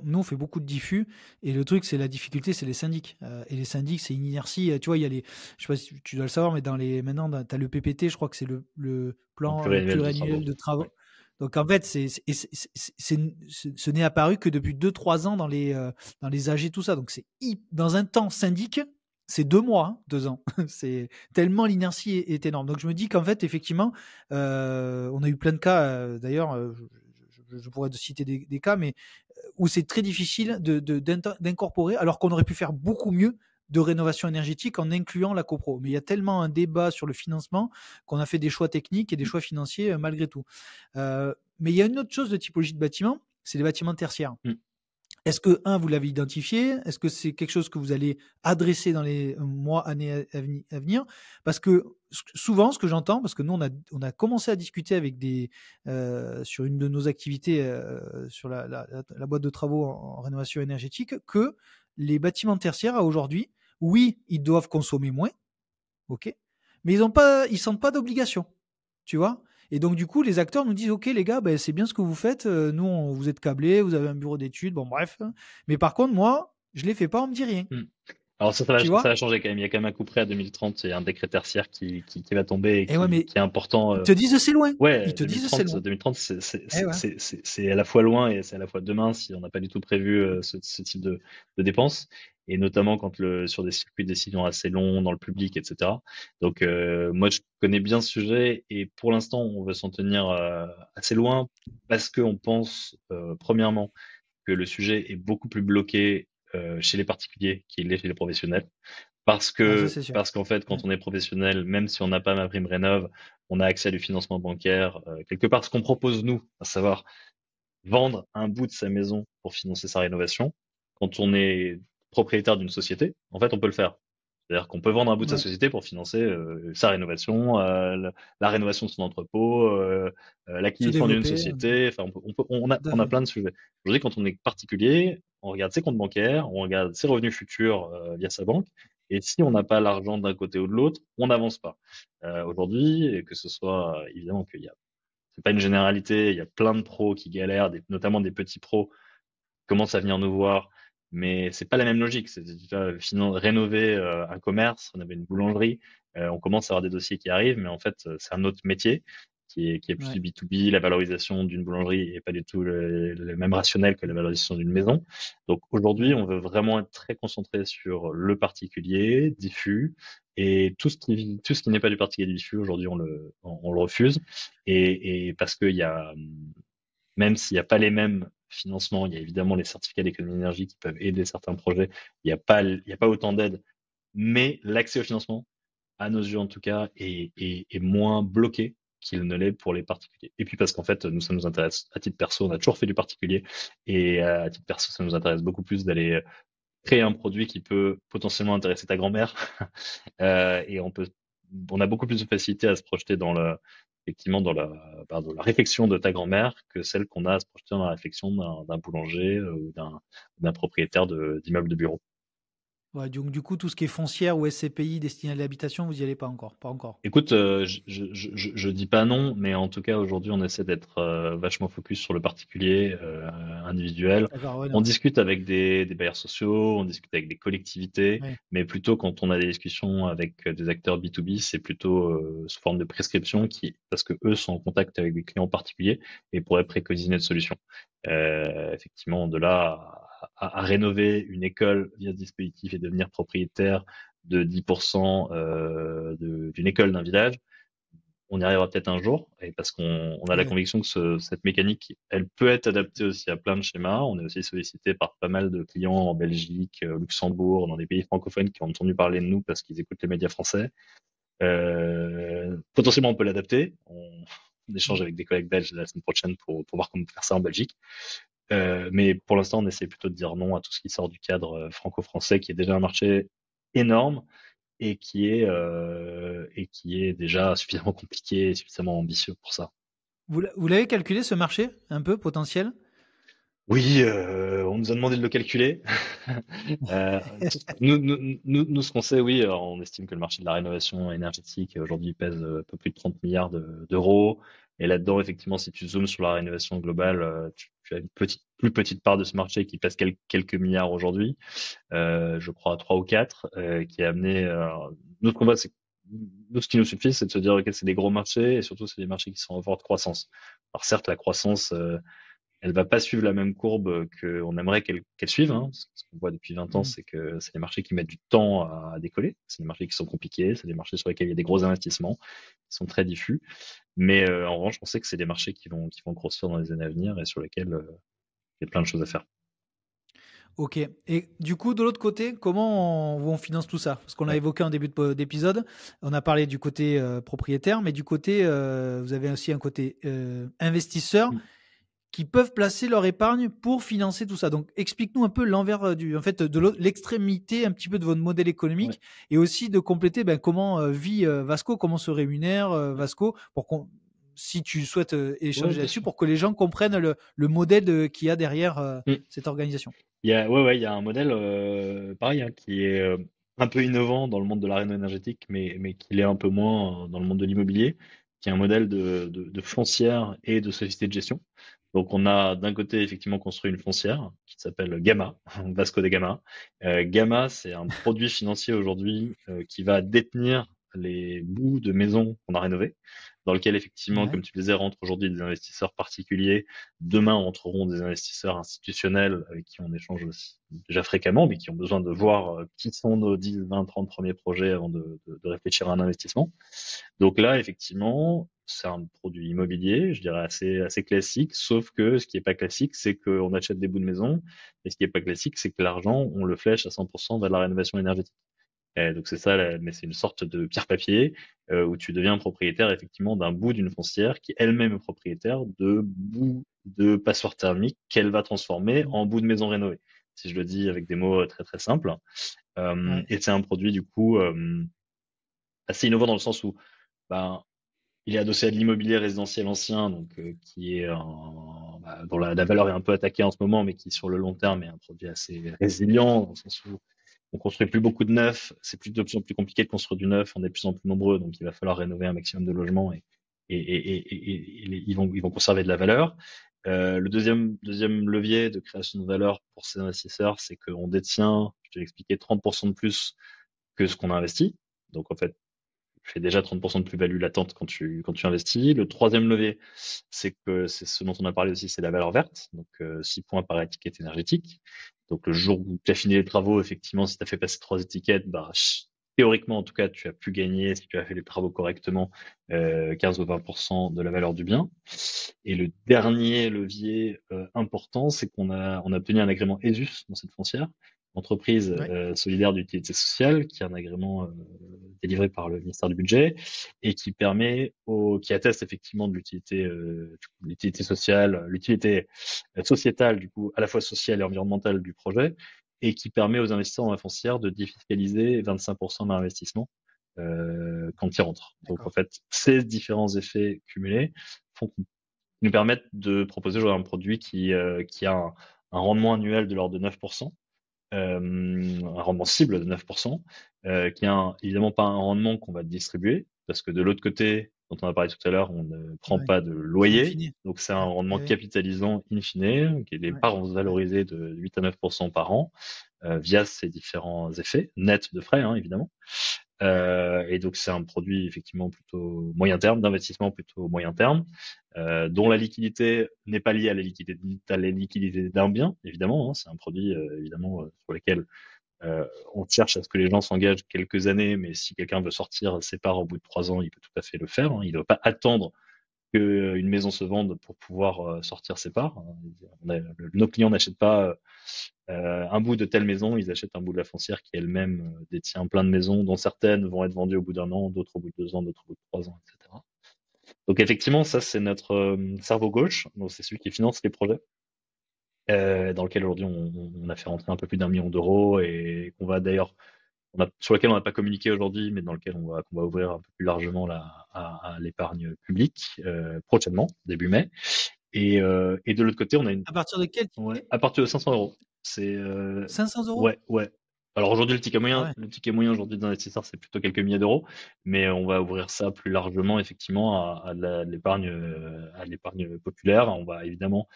nous, on fait beaucoup de diffus, et le truc, c'est la difficulté, c'est les syndics. Et les syndics, c'est une inertie. Tu vois, il y a je sais pas si tu dois le savoir, mais maintenant, tu as le PPT, je crois que c'est le En plan pluriannuel de travaux. pluriannuel de Ouais. travaux. Donc, en fait, ce n'est apparu que depuis 2-3 ans dans les AG, tout ça. Donc, dans un temps syndic, c'est 2 mois, hein, 2 ans. C'est tellement l'inertie est énorme. Donc, je me dis qu'en fait, effectivement, on a eu plein de cas, d'ailleurs, je pourrais te citer des cas, mais où c'est très difficile d'incorporer, alors qu'on aurait pu faire beaucoup mieux de rénovation énergétique en incluant la copro. Mais il y a tellement un débat sur le financement qu'on a fait des choix techniques et des choix financiers malgré tout. Mais il y a une autre chose de typologie de bâtiment, c'est les bâtiments tertiaires. Est-ce que, vous l'avez identifié? Est-ce que c'est quelque chose que vous allez adresser dans les mois, années à venir? Parce que souvent, ce que j'entends, parce que nous, on a commencé à discuter avec sur une de nos activités, sur la boîte de travaux en rénovation énergétique, que les bâtiments tertiaires, à aujourd'hui, oui, ils doivent consommer moins, ok, mais ils sentent pas d'obligation, tu vois. Et donc, du coup, les acteurs nous disent, OK, les gars, ben, c'est bien ce que vous faites. Nous, vous êtes câblés, vous avez un bureau d'études, bon, bref. Mais par contre, moi, je les fais pas, on me dit rien. Alors Tu ça va vois? changer quand même. Il y a quand même un coup près à 2030, il y a un décret tertiaire qui va tomber et Et ouais, mais qui est important. ils te disent c'est loin. Ils Ouais, te disent c'est loin. 2030, Eh ouais. c'est à la fois loin et c'est à la fois demain si on n'a pas du tout prévu ce type de dépenses, et notamment sur des circuits de décision assez longs dans le public, etc. Donc moi je connais bien ce sujet et pour l'instant on veut s'en tenir assez loin parce qu'on pense premièrement que le sujet est beaucoup plus bloqué chez les particuliers qu'il l'est chez les professionnels. Ah, ça, c'est sûr. Parce qu'en fait, Ouais. quand on est professionnel, même si on n'a pas ma prime rénov, on a accès à du financement bancaire. Quelque part, ce qu'on propose nous, à savoir vendre un bout de sa maison pour financer sa rénovation, quand on est propriétaire d'une société, en fait, on peut le faire. C'est-à-dire qu'on peut vendre un bout de sa Ouais. société pour financer sa rénovation, la rénovation de son entrepôt, Se l'acquisition d'une développer. société. Enfin, Tout à on a fait. plein de sujets. Aujourd'hui, quand on est particulier, on regarde ses comptes bancaires, on regarde ses revenus futurs via sa banque. Et si on n'a pas l'argent d'un côté ou de l'autre, on n'avance pas. Aujourd'hui, et que ce soit évidemment qu'il y a, c'est pas une généralité, il y a plein de pros qui galèrent, notamment des petits pros commencent à venir nous voir, mais c'est pas la même logique. C'est déjà rénover un commerce, rénover une boulangerie. On commence à avoir des dossiers qui arrivent, mais en fait, c'est un autre métier qui est plus Ouais. du B2B. La valorisation d'une boulangerie est pas du tout le même rationnel que la valorisation d'une maison. Donc aujourd'hui, Ouais. on veut vraiment être très concentré sur le particulier, diffus, et tout ce qui n'est pas du particulier diffus, aujourd'hui, on le refuse. Et parce qu'il y a, même s'il n'y a pas les mêmes financements, il y a évidemment les certificats d'économie d'énergie qui peuvent aider certains projets. Il y a pas autant d'aide, mais l'accès au financement, à nos yeux en tout cas, est moins bloqué qu'il ne l'est pour les particuliers. Et puis parce qu'en fait, nous, ça nous intéresse à titre perso, on a toujours fait du particulier, et à titre perso, ça nous intéresse beaucoup plus d'aller créer un produit qui peut potentiellement intéresser ta grand-mère. Et on a beaucoup plus de facilité à se projeter effectivement dans la réflexion de ta grand-mère que celle qu'on a à se projeter dans la réflexion d'un boulanger ou d'un propriétaire d'immeuble de bureau. Ouais, donc, du coup, tout ce qui est foncière ou SCPI destiné à l'habitation, vous y allez pas encore. Pas encore. Écoute, je dis pas non, mais en tout cas aujourd'hui on essaie d'être vachement focus sur le particulier, individuel. D'accord, ouais, On non. discute avec des bailleurs sociaux, on discute avec des collectivités, Ouais. mais plutôt quand on a des discussions avec des acteurs B2B, c'est plutôt sous forme de prescription parce que eux sont en contact avec des clients particuliers et pourraient préconiser une solution. Effectivement, de là à rénover une école via ce dispositif et devenir propriétaire de 10% d'une école d'un village, on y arrivera peut-être un jour, et parce qu'on a la Ouais. conviction que cette mécanique, elle peut être adaptée aussi à plein de schémas. On est aussi sollicité par pas mal de clients en Belgique, au Luxembourg, dans des pays francophones qui ont entendu parler de nous parce qu'ils écoutent les médias français. Potentiellement, on peut l'adapter. On échange avec des collègues belges la semaine prochaine pour voir comment faire ça en Belgique. Mais pour l'instant, on essaie plutôt de dire non à tout ce qui sort du cadre franco-français, qui est déjà un marché énorme et qui est déjà suffisamment compliqué et suffisamment ambitieux pour ça. Vous l'avez calculé, ce marché, un peu potentiel? Oui, on nous a demandé de le calculer. Euh, ce qu'on sait, oui, on estime que le marché de la rénovation énergétique aujourd'hui pèse un peu plus de 30 milliards d'euros. Et là-dedans, effectivement, si tu zoomes sur la rénovation globale, tu as une plus petite part de ce marché qui passe quelques milliards aujourd'hui, je crois à 3 ou 4, qui est amené. Notre combat, c'est nous, ce qui nous suffit, c'est de se dire, ok, c'est des gros marchés et surtout, c'est des marchés qui sont en forte croissance. Alors certes, la croissance, elle va pas suivre la même courbe qu'on aimerait qu'elle suive. Hein. Ce qu'on voit depuis 20 ans, Mm. c'est que c'est des marchés qui mettent du temps à décoller. C'est des marchés qui sont compliqués. C'est des marchés sur lesquels il y a des gros investissements qui sont très diffus. Mais en revanche, on sait que c'est des marchés qui vont grossir dans les années à venir et sur lesquels il y a plein de choses à faire. Ok. Et du coup, de l'autre côté, comment on finance tout ça? Parce qu'on a Ouais. évoqué en début d'épisode, on a parlé du côté propriétaire, mais du côté, vous avez aussi un côté investisseur Mm. qui peuvent placer leur épargne pour financer tout ça. Donc, explique-nous un peu l'envers en fait, l'extrémité un petit peu de votre modèle Ouais. économique et aussi de compléter ben, comment vit Vasco, comment se rémunère Ouais. Vasco, pour qu'on, si tu souhaites Ouais, échanger bien là-dessus, sûr. pour que les gens comprennent le modèle qu'il y a derrière Mm. cette organisation. Il y a un modèle pareil hein, qui est un peu innovant dans le monde de la réno énergétique, mais qui l'est un peu moins dans le monde de l'immobilier, qui est un modèle de foncière et de société de gestion. Donc on a d'un côté effectivement construit une foncière qui s'appelle Gamma, Vasco de Gama. Gamma, c'est un produit financier aujourd'hui qui va détenir les bouts de maisons qu'on a rénovées, dans lequel effectivement, Ouais. comme tu le disais, rentrent aujourd'hui des investisseurs particuliers. Demain entreront des investisseurs institutionnels avec qui on échange aussi déjà fréquemment, mais qui ont besoin de voir qui sont nos 10, 20, 30 premiers projets avant de réfléchir à un investissement. Donc là, effectivement, c'est un produit immobilier, je dirais assez classique, sauf que ce qui est pas classique, c'est qu'on achète des bouts de maison, et ce qui est pas classique, c'est que l'argent, on le flèche à 100% vers la rénovation énergétique. Donc c'est ça, mais c'est une sorte de pierre-papier où tu deviens propriétaire effectivement d'un bout d'une foncière qui elle-même est propriétaire de bouts de passoire thermique qu'elle va transformer en bout de maison rénovée. Si je le dis avec des mots très très simples. Ouais. Et c'est un produit du coup assez innovant dans le sens où ben, il est adossé à de l'immobilier résidentiel ancien, donc qui est dont la valeur est un peu attaquée en ce moment, mais qui sur le long terme est un produit assez résilient dans le sens où on construit plus beaucoup de neuf, c'est plus de plus en plus compliqué de construire du neuf, on est de plus en plus nombreux, donc il va falloir rénover un maximum de logements et ils vont conserver de la valeur. Le deuxième levier de création de valeur pour ces investisseurs, c'est qu'on détient, je te l'ai expliqué, 30% de plus que ce qu'on a investi. Donc en fait, tu fais déjà 30% de plus-value latente quand tu investis. Le troisième levier, c'est que c'est ce dont on a parlé aussi, c'est la valeur verte. Donc 6 points par étiquette énergétique. Donc le jour où tu as fini les travaux, effectivement, si tu as fait passer 3 étiquettes, bah, théoriquement en tout cas, tu as pu gagner, si tu as fait les travaux correctement, 15 ou 20% de la valeur du bien. Et le dernier levier important, c'est on a obtenu un agrément ESUS dans cette foncière, entreprise Ouais. solidaire d'utilité sociale, qui est un agrément délivré par le ministère du Budget et qui atteste effectivement de l'utilité sociale, l'utilité sociétale du coup, à la fois sociale et environnementale du projet, et qui permet aux investisseurs dans la foncière de défiscaliser 25% de l'investissement quand ils rentrent. Donc en D'accord. fait, ces différents effets cumulés font nous permettent de proposer aujourd'hui un produit qui a un rendement annuel de l'ordre de 9%, un rendement cible de 9%, qui a évidemment pas un rendement qu'on va distribuer, parce que de l'autre côté, dont on a parlé tout à l'heure, on ne prend Ouais. pas de C'est loyer, infini. donc c'est un Ouais. rendement Eh oui. capitalisant in fine, qui est des Ouais. parts Ouais. valorisées de 8 à 9% par an, via ces différents effets, nets de frais, hein, évidemment. Et donc c'est un produit effectivement plutôt moyen terme, d'investissement plutôt moyen terme, dont la liquidité n'est pas liée à la liquidité d'un bien, évidemment. Hein, c'est un produit évidemment sur lequel on cherche à ce que les gens s'engagent quelques années, mais si quelqu'un veut sortir ses parts au bout de 3 ans, il peut tout à fait le faire. Hein, il ne doit pas attendre qu'une maison se vende pour pouvoir sortir ses parts. Nos clients n'achètent pas un bout de telle maison, ils achètent un bout de la foncière qui elle-même détient plein de maisons, dont certaines vont être vendues au bout d'1 an, d'autres au bout de 2 ans, d'autres au bout de 3 ans, etc. Donc effectivement, ça c'est notre cerveau gauche, donc c'est celui qui finance les projets, dans lequel aujourd'hui on a fait rentrer un peu plus d'1 million d'euros et qu'on va d'ailleurs, sur lequel on n'a pas communiqué aujourd'hui, mais dans lequel qu'on va ouvrir un peu plus largement à l'épargne publique prochainement, début mai. Et de l'autre côté, on a À partir de quel ouais, ticket? à partir de 500 euros. C'est 500 euros? ouais, ouais. Alors aujourd'hui, Ah ouais. le ticket moyen aujourd'hui des investisseurs, c'est plutôt quelques milliers d'euros, mais on va ouvrir ça plus largement, effectivement, à l'épargne populaire. On va évidemment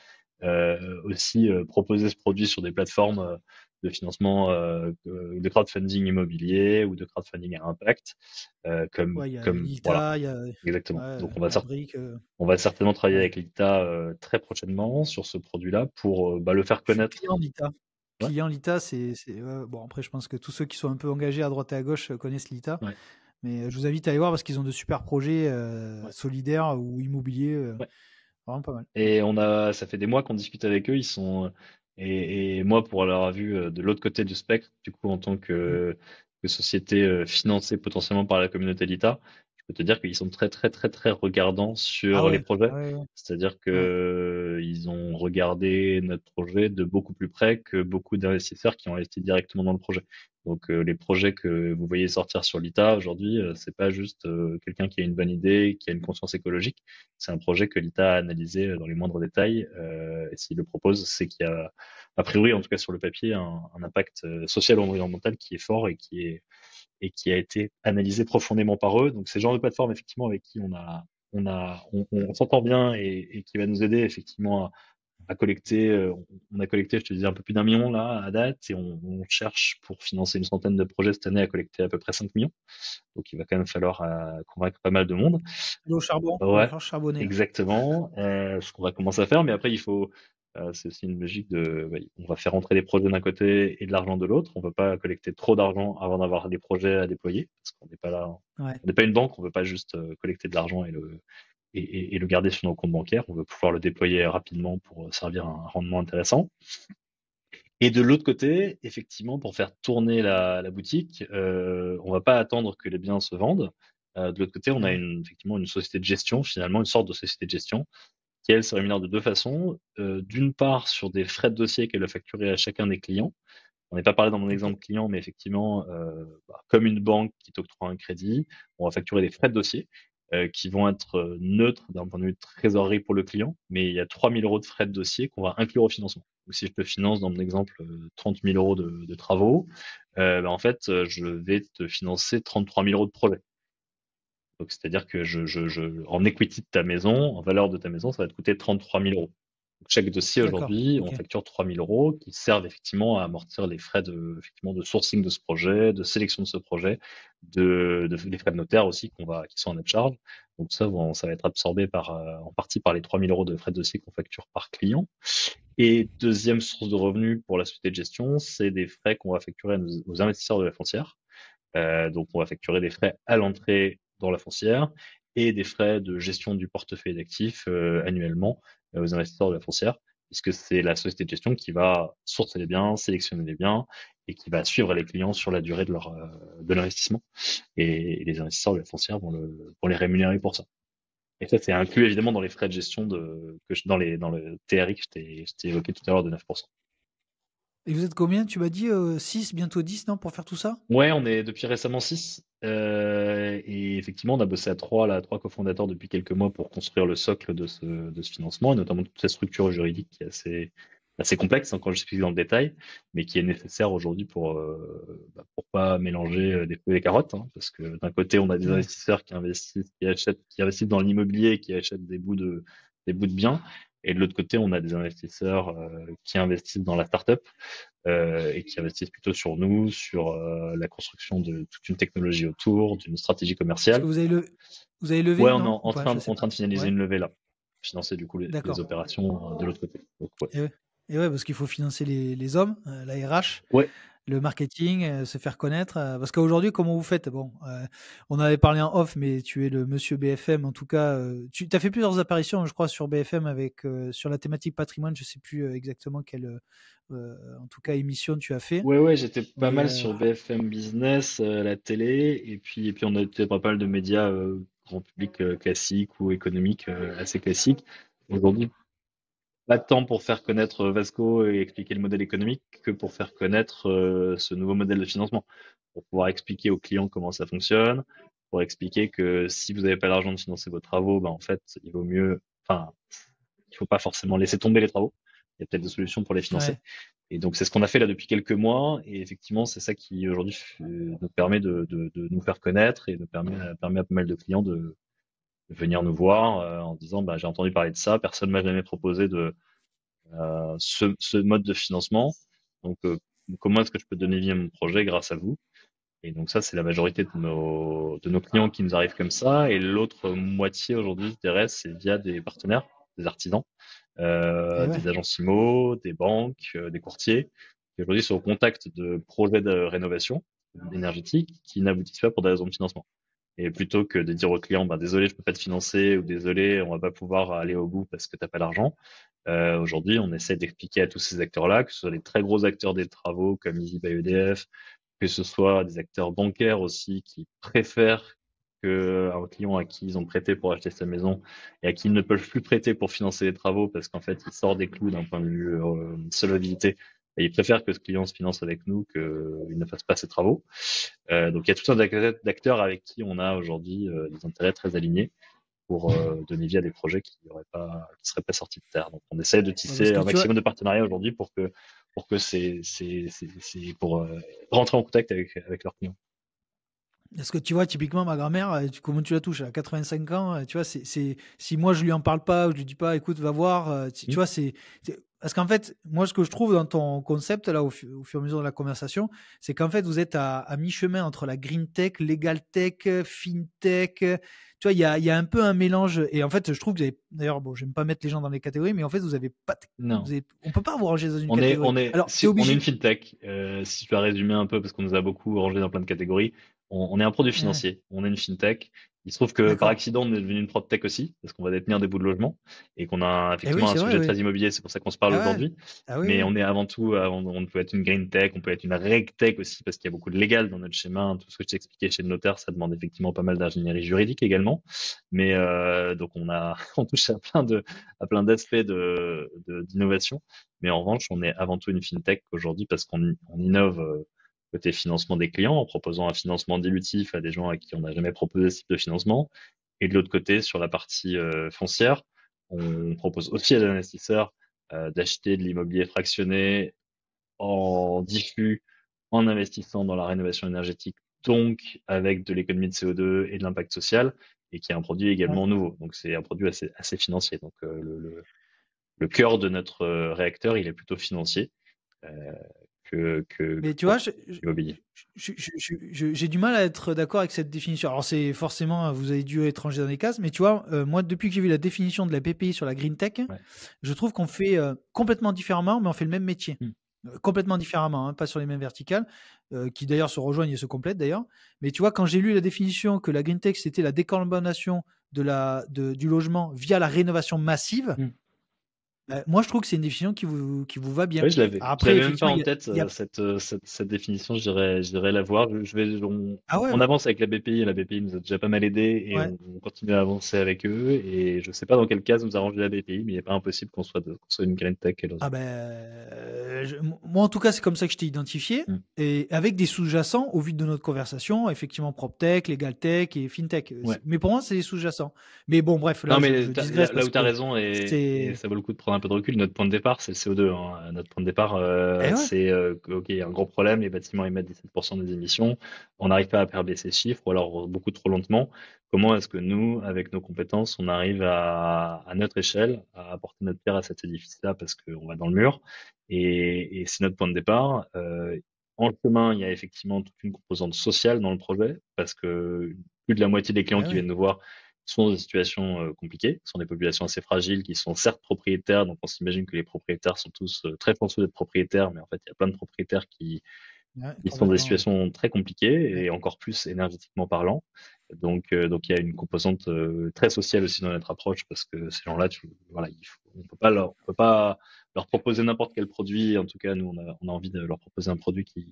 aussi proposer ce produit sur des plateformes de financement, de crowdfunding immobilier ou de crowdfunding à impact, Ouais, il y a comme voilà, Lita, il y a exactement. ouais, Donc Abric, on va certainement travailler ouais. avec l'ITA très prochainement sur ce produit-là pour le faire Je suis connaître. client Lita. Ouais, Client Lita, bon, après je pense que tous ceux qui sont un peu engagés à droite et à gauche connaissent Lita, ouais, mais je vous invite à aller voir parce qu'ils ont de super projets ouais, solidaires ou immobiliers, ouais. vraiment pas mal. Et ça fait des mois qu'on discute avec eux. Et moi, pour l'avoir vu de l'autre côté du spectre, du coup, en tant Mm. que société financée potentiellement par la communauté LITA, je peux te dire qu'ils sont très, très, très, très regardants Ah sur les ouais, projets. ah ouais, ouais. C'est-à-dire que Ouais. ils ont regardé notre projet de beaucoup plus près que beaucoup d'investisseurs qui ont investi directement dans le projet. Donc, les projets que vous voyez sortir sur l'ITA aujourd'hui, c'est pas juste quelqu'un qui a une bonne idée, qui a une conscience écologique. C'est un projet que l'ITA a analysé dans les moindres détails. Et s'il le propose, c'est qu'il y a, a priori, en tout cas sur le papier, un impact social ou environnemental qui est fort et qui a été analysé profondément par eux. Donc c'est le genre de plateforme effectivement avec qui on s'entend bien et qui va nous aider effectivement à collecter. On a collecté, je te disais, un peu plus d'un million là à date et on cherche pour financer une centaine de projets cette année à collecter à peu près 5 millions. Donc il va quand même falloir convaincre pas mal de monde. Aller au charbon, il va Ouais, falloir charbonner là. exactement. Ce qu'on va commencer à faire, mais après il faut, c'est aussi une logique de, on va faire entrer des projets d'un côté et de l'argent de l'autre. On ne peut pas collecter trop d'argent avant d'avoir des projets à déployer, parce qu'on n'est pas là, Ouais. on n'est pas une banque, on ne veut pas juste collecter de l'argent et le garder sur nos comptes bancaires. On veut pouvoir le déployer rapidement pour servir à un rendement intéressant. Et de l'autre côté, effectivement, pour faire tourner la boutique, on va pas attendre que les biens se vendent. De l'autre côté, on a Ouais. effectivement une société de gestion, finalement une sorte de société de gestion, qui elle se rémunère de deux façons. D'une part, sur des frais de dossier qu'elle va facturer à chacun des clients. On n'est pas parlé dans mon Ok. exemple client, mais effectivement, comme une banque qui t'octroie un crédit, on va facturer des frais de dossier qui vont être neutres d'un point de vue de trésorerie pour le client, mais il y a 3 000 euros de frais de dossier qu'on va inclure au financement. Donc, si je te finance dans mon exemple 30 000 euros de travaux, en fait, je vais te financer 33 000 euros de projet. Donc, c'est-à-dire que en equity de ta maison, en valeur de ta maison, ça va te coûter 33 000 euros. Donc, chaque dossier D'accord. aujourd'hui, on Ok. facture 3 000 euros qui servent effectivement à amortir les frais effectivement, de sourcing de ce projet, de sélection de ce projet, les frais de notaire aussi qui sont à notre charge. Donc ça, bon, ça va être absorbé en partie par les 3 000 euros de frais de dossier qu'on facture par client. Et deuxième source de revenus pour la société de gestion, c'est des frais qu'on va facturer aux investisseurs de la foncière. Donc, on va facturer des frais à l'entrée dans la foncière et des frais de gestion du portefeuille d'actifs annuellement aux investisseurs de la foncière, puisque c'est la société de gestion qui va sourcer les biens, sélectionner les biens et qui va suivre les clients sur la durée de l'investissement. Et les investisseurs de la foncière vont les rémunérer pour ça. Et ça, c'est inclus évidemment dans les frais de gestion dans le TRI que je t'ai évoqué tout à l'heure de 9%. Et vous êtes combien? Tu m'as dit 6, bientôt 10, non, pour faire tout ça? Ouais, on est depuis récemment 6. Et effectivement, on a bossé à trois cofondateurs depuis quelques mois pour construire le socle de ce financement, et notamment toute cette structure juridique qui est assez complexe, hein, quand je explique dans le détail, mais qui est nécessaire aujourd'hui pour pas mélanger des fruits et des carottes, hein, parce que d'un côté, on a des Ouais. investisseurs qui investissent dans l'immobilier, qui achètent des bouts de biens, et de l'autre côté, on a des investisseurs qui investissent dans la startup et qui investissent plutôt sur nous, sur la construction de toute une technologie autour, d'une stratégie Parce que commerciale. vous avez Ouais, levé, on est non? Ou pas? Je sais en train pas. de finaliser Ouais. une levée là, financer du coup les D'accord. opérations de l'autre côté. Donc, ouais. Et ouais. Et ouais, parce qu'il faut financer les hommes, la RH, Ouais, le marketing, se faire connaître. Parce qu'aujourd'hui, comment vous faites? Bon, on avait parlé en off, mais tu es le monsieur BFM. En tout cas, tu as fait plusieurs apparitions, je crois, sur BFM avec sur la thématique patrimoine. Je sais plus exactement quelle, en tout cas, émission tu as fait. ouais, j'étais pas Mais mal sur BFM Business, la télé, et puis on a été pas mal de médias grand public classiques ou économiques assez classiques. Aujourd'hui, pas tant pour faire connaître Vasco et expliquer le modèle économique que pour faire connaître ce nouveau modèle de financement. Pour pouvoir expliquer aux clients comment ça fonctionne, pour expliquer que si vous n'avez pas l'argent de financer vos travaux, ben en fait, il vaut mieux, enfin, il faut pas forcément laisser tomber les travaux. il y a peut-être des solutions pour les financer. Ouais. Et donc c'est ce qu'on a fait là depuis quelques mois. Et effectivement, c'est ça qui aujourd'hui nous permet de nous faire connaître et nous permet à pas mal de clients de venir nous voir en disant bah, j'ai entendu parler de ça, personne m'a jamais proposé ce mode de financement. Donc comment est-ce que je peux donner vie à mon projet grâce à vous? Et donc ça, c'est la majorité de nos clients qui nous arrivent comme ça. Et l'autre moitié aujourd'hui, je dirais, c'est via des partenaires, des artisans, Et ouais. des agences IMO, des banques, des courtiers, qui aujourd'hui sont au contact de projets de rénovation énergétique qui n'aboutissent pas pour des raisons de financement. Et plutôt que de dire aux clients, bah, désolé, je peux pas te financer, ou désolé, on va pas pouvoir aller au bout parce que t'as pas l'argent. Aujourd'hui, on essaie d'expliquer à tous ces acteurs-là, que ce soit les très gros acteurs des travaux comme Easy by EDF, que ce soit des acteurs bancaires aussi qui préfèrent qu'un client à qui ils ont prêté pour acheter sa maison et à qui ils ne peuvent plus prêter pour financer les travaux parce qu'en fait, il sort des clous d'un point de vue solvabilité. Et ils préfèrent que ce client se finance avec nous qu'il ne fasse pas ses travaux. Donc il y a tout un tas d'acteurs avec qui on a aujourd'hui des intérêts très alignés pour donner vie à des projets qui seraient pas sortis de terre. Donc on essaie de Ouais, parce tisser que un tu vois, maximum de partenariats aujourd'hui pour rentrer en contact avec leurs clients. Parce que tu vois, typiquement, ma grand-mère, comment tu la touches? Elle a 85 ans, tu vois, si moi je lui en parle pas, ou je lui dis pas, écoute, va voir, tu vois, parce qu'en fait, moi, ce que je trouve dans ton concept, là, au fur et à mesure de la conversation, c'est qu'en fait, vous êtes à mi-chemin entre la green tech, legal tech, fintech. Tu vois, il y a un peu un mélange. Et en fait, je trouve que vous avez, d'ailleurs, bon, j'aime pas mettre les gens dans les catégories, mais en fait, vous avez pas, Non. on peut pas vous ranger dans une On est, catégorie. on est, Alors, tu es si, on est une obligé. fintech. Si je dois résumer un peu, parce qu'on nous a beaucoup rangé dans plein de catégories, on est un produit Ouais, financier. On est une fintech. Il se trouve que par d'accord. accident, on est devenu une PropTech aussi, parce qu'on va détenir des bouts de logement et qu'on a Eh oui, effectivement un c'est vrai, sujet oui. très immobilier. C'est pour ça qu'on se parle Ah ouais. aujourd'hui. Ah oui, Mais oui. on est avant tout, on peut être une green tech, on peut être une reg tech aussi, parce qu'il y a beaucoup de légal dans notre schéma. Tout ce que je t'ai expliqué chez le notaire, ça demande effectivement pas mal d'ingénierie juridique également. Mais donc on touche à plein d'aspects d'innovation. Mais en revanche, on est avant tout une fintech aujourd'hui parce qu'on innove côté financement des clients en proposant un financement dilutif à des gens à qui on n'a jamais proposé ce type de financement. Et de l'autre côté, sur la partie foncière, on propose aussi à des investisseurs d'acheter de l'immobilier fractionné en diffus, en investissant dans la rénovation énergétique, donc avec de l'économie de CO2 et de l'impact social, et qui est un produit Ouais. également nouveau. Donc c'est un produit assez financier. Donc le cœur de notre réacteur, il est plutôt financier euh, que Mais tu vois, immobilier. j'ai du mal à être d'accord avec cette définition. Alors, c'est forcément, vous avez dû être rangé dans les cases, mais tu vois, moi, depuis que j'ai vu la définition de la BPI sur la green tech, Ouais. je trouve qu'on fait complètement différemment, mais on fait le même métier. Mm. Complètement différemment, hein, pas sur les mêmes verticales, qui d'ailleurs se rejoignent et se complètent d'ailleurs. Mais tu vois, quand j'ai lu la définition que la green tech, c'était la décarbonation du logement via la rénovation massive, Mm. moi, je trouve que c'est une définition qui vous va bien. Oui, je Après, l'avais même pas effectivement, en tête il y a... cette définition. Je dirais la voir. Ah ouais, On avance avec la BPI et la BPI nous a déjà pas mal aidé et ouais. on continue à avancer avec eux. Et je sais pas dans quel cas nous arrange la BPI, mais il n'est pas impossible qu'on soit une green tech et dans Ah une. ben, moi en tout cas, c'est comme ça que je t'ai identifié. Mm. Et avec des sous-jacents, au vu de notre conversation, effectivement, PropTech, LegalTech et FinTech. Ouais. Mais pour moi, c'est des sous-jacents. Mais bon, bref, Non, là, je, mais je digresse là parce où tu as que raison, et c'est. ça vaut le coup de prendre un peu de recul, notre point de départ, c'est le CO2. Hein. Notre point de départ, Eh ouais. c'est OK, il y a un gros problème, les bâtiments émettent 17% des émissions, on n'arrive pas à faire baisser ces chiffres, ou alors beaucoup trop lentement. Comment est-ce que nous, avec nos compétences, on arrive à notre échelle, à apporter notre pierre à cet édifice-là parce qu'on va dans le mur, et c'est notre point de départ. En chemin, il y a effectivement toute une composante sociale dans le projet, parce que plus de la moitié des clients Eh qui ouais. viennent nous voir sont dans des situations compliquées, sont des populations assez fragiles, qui sont certes propriétaires, donc on s'imagine que les propriétaires sont tous très chanceux d'être propriétaires, mais en fait il y a plein de propriétaires Ouais, qui sont dans des complètement, ouais. situations très compliquées Ouais. et encore plus énergétiquement parlant. Donc il y a une composante très sociale aussi dans notre approche parce que ces gens-là, voilà, on peut pas leur proposer n'importe quel produit. En tout cas, nous, on a envie de leur proposer un produit qui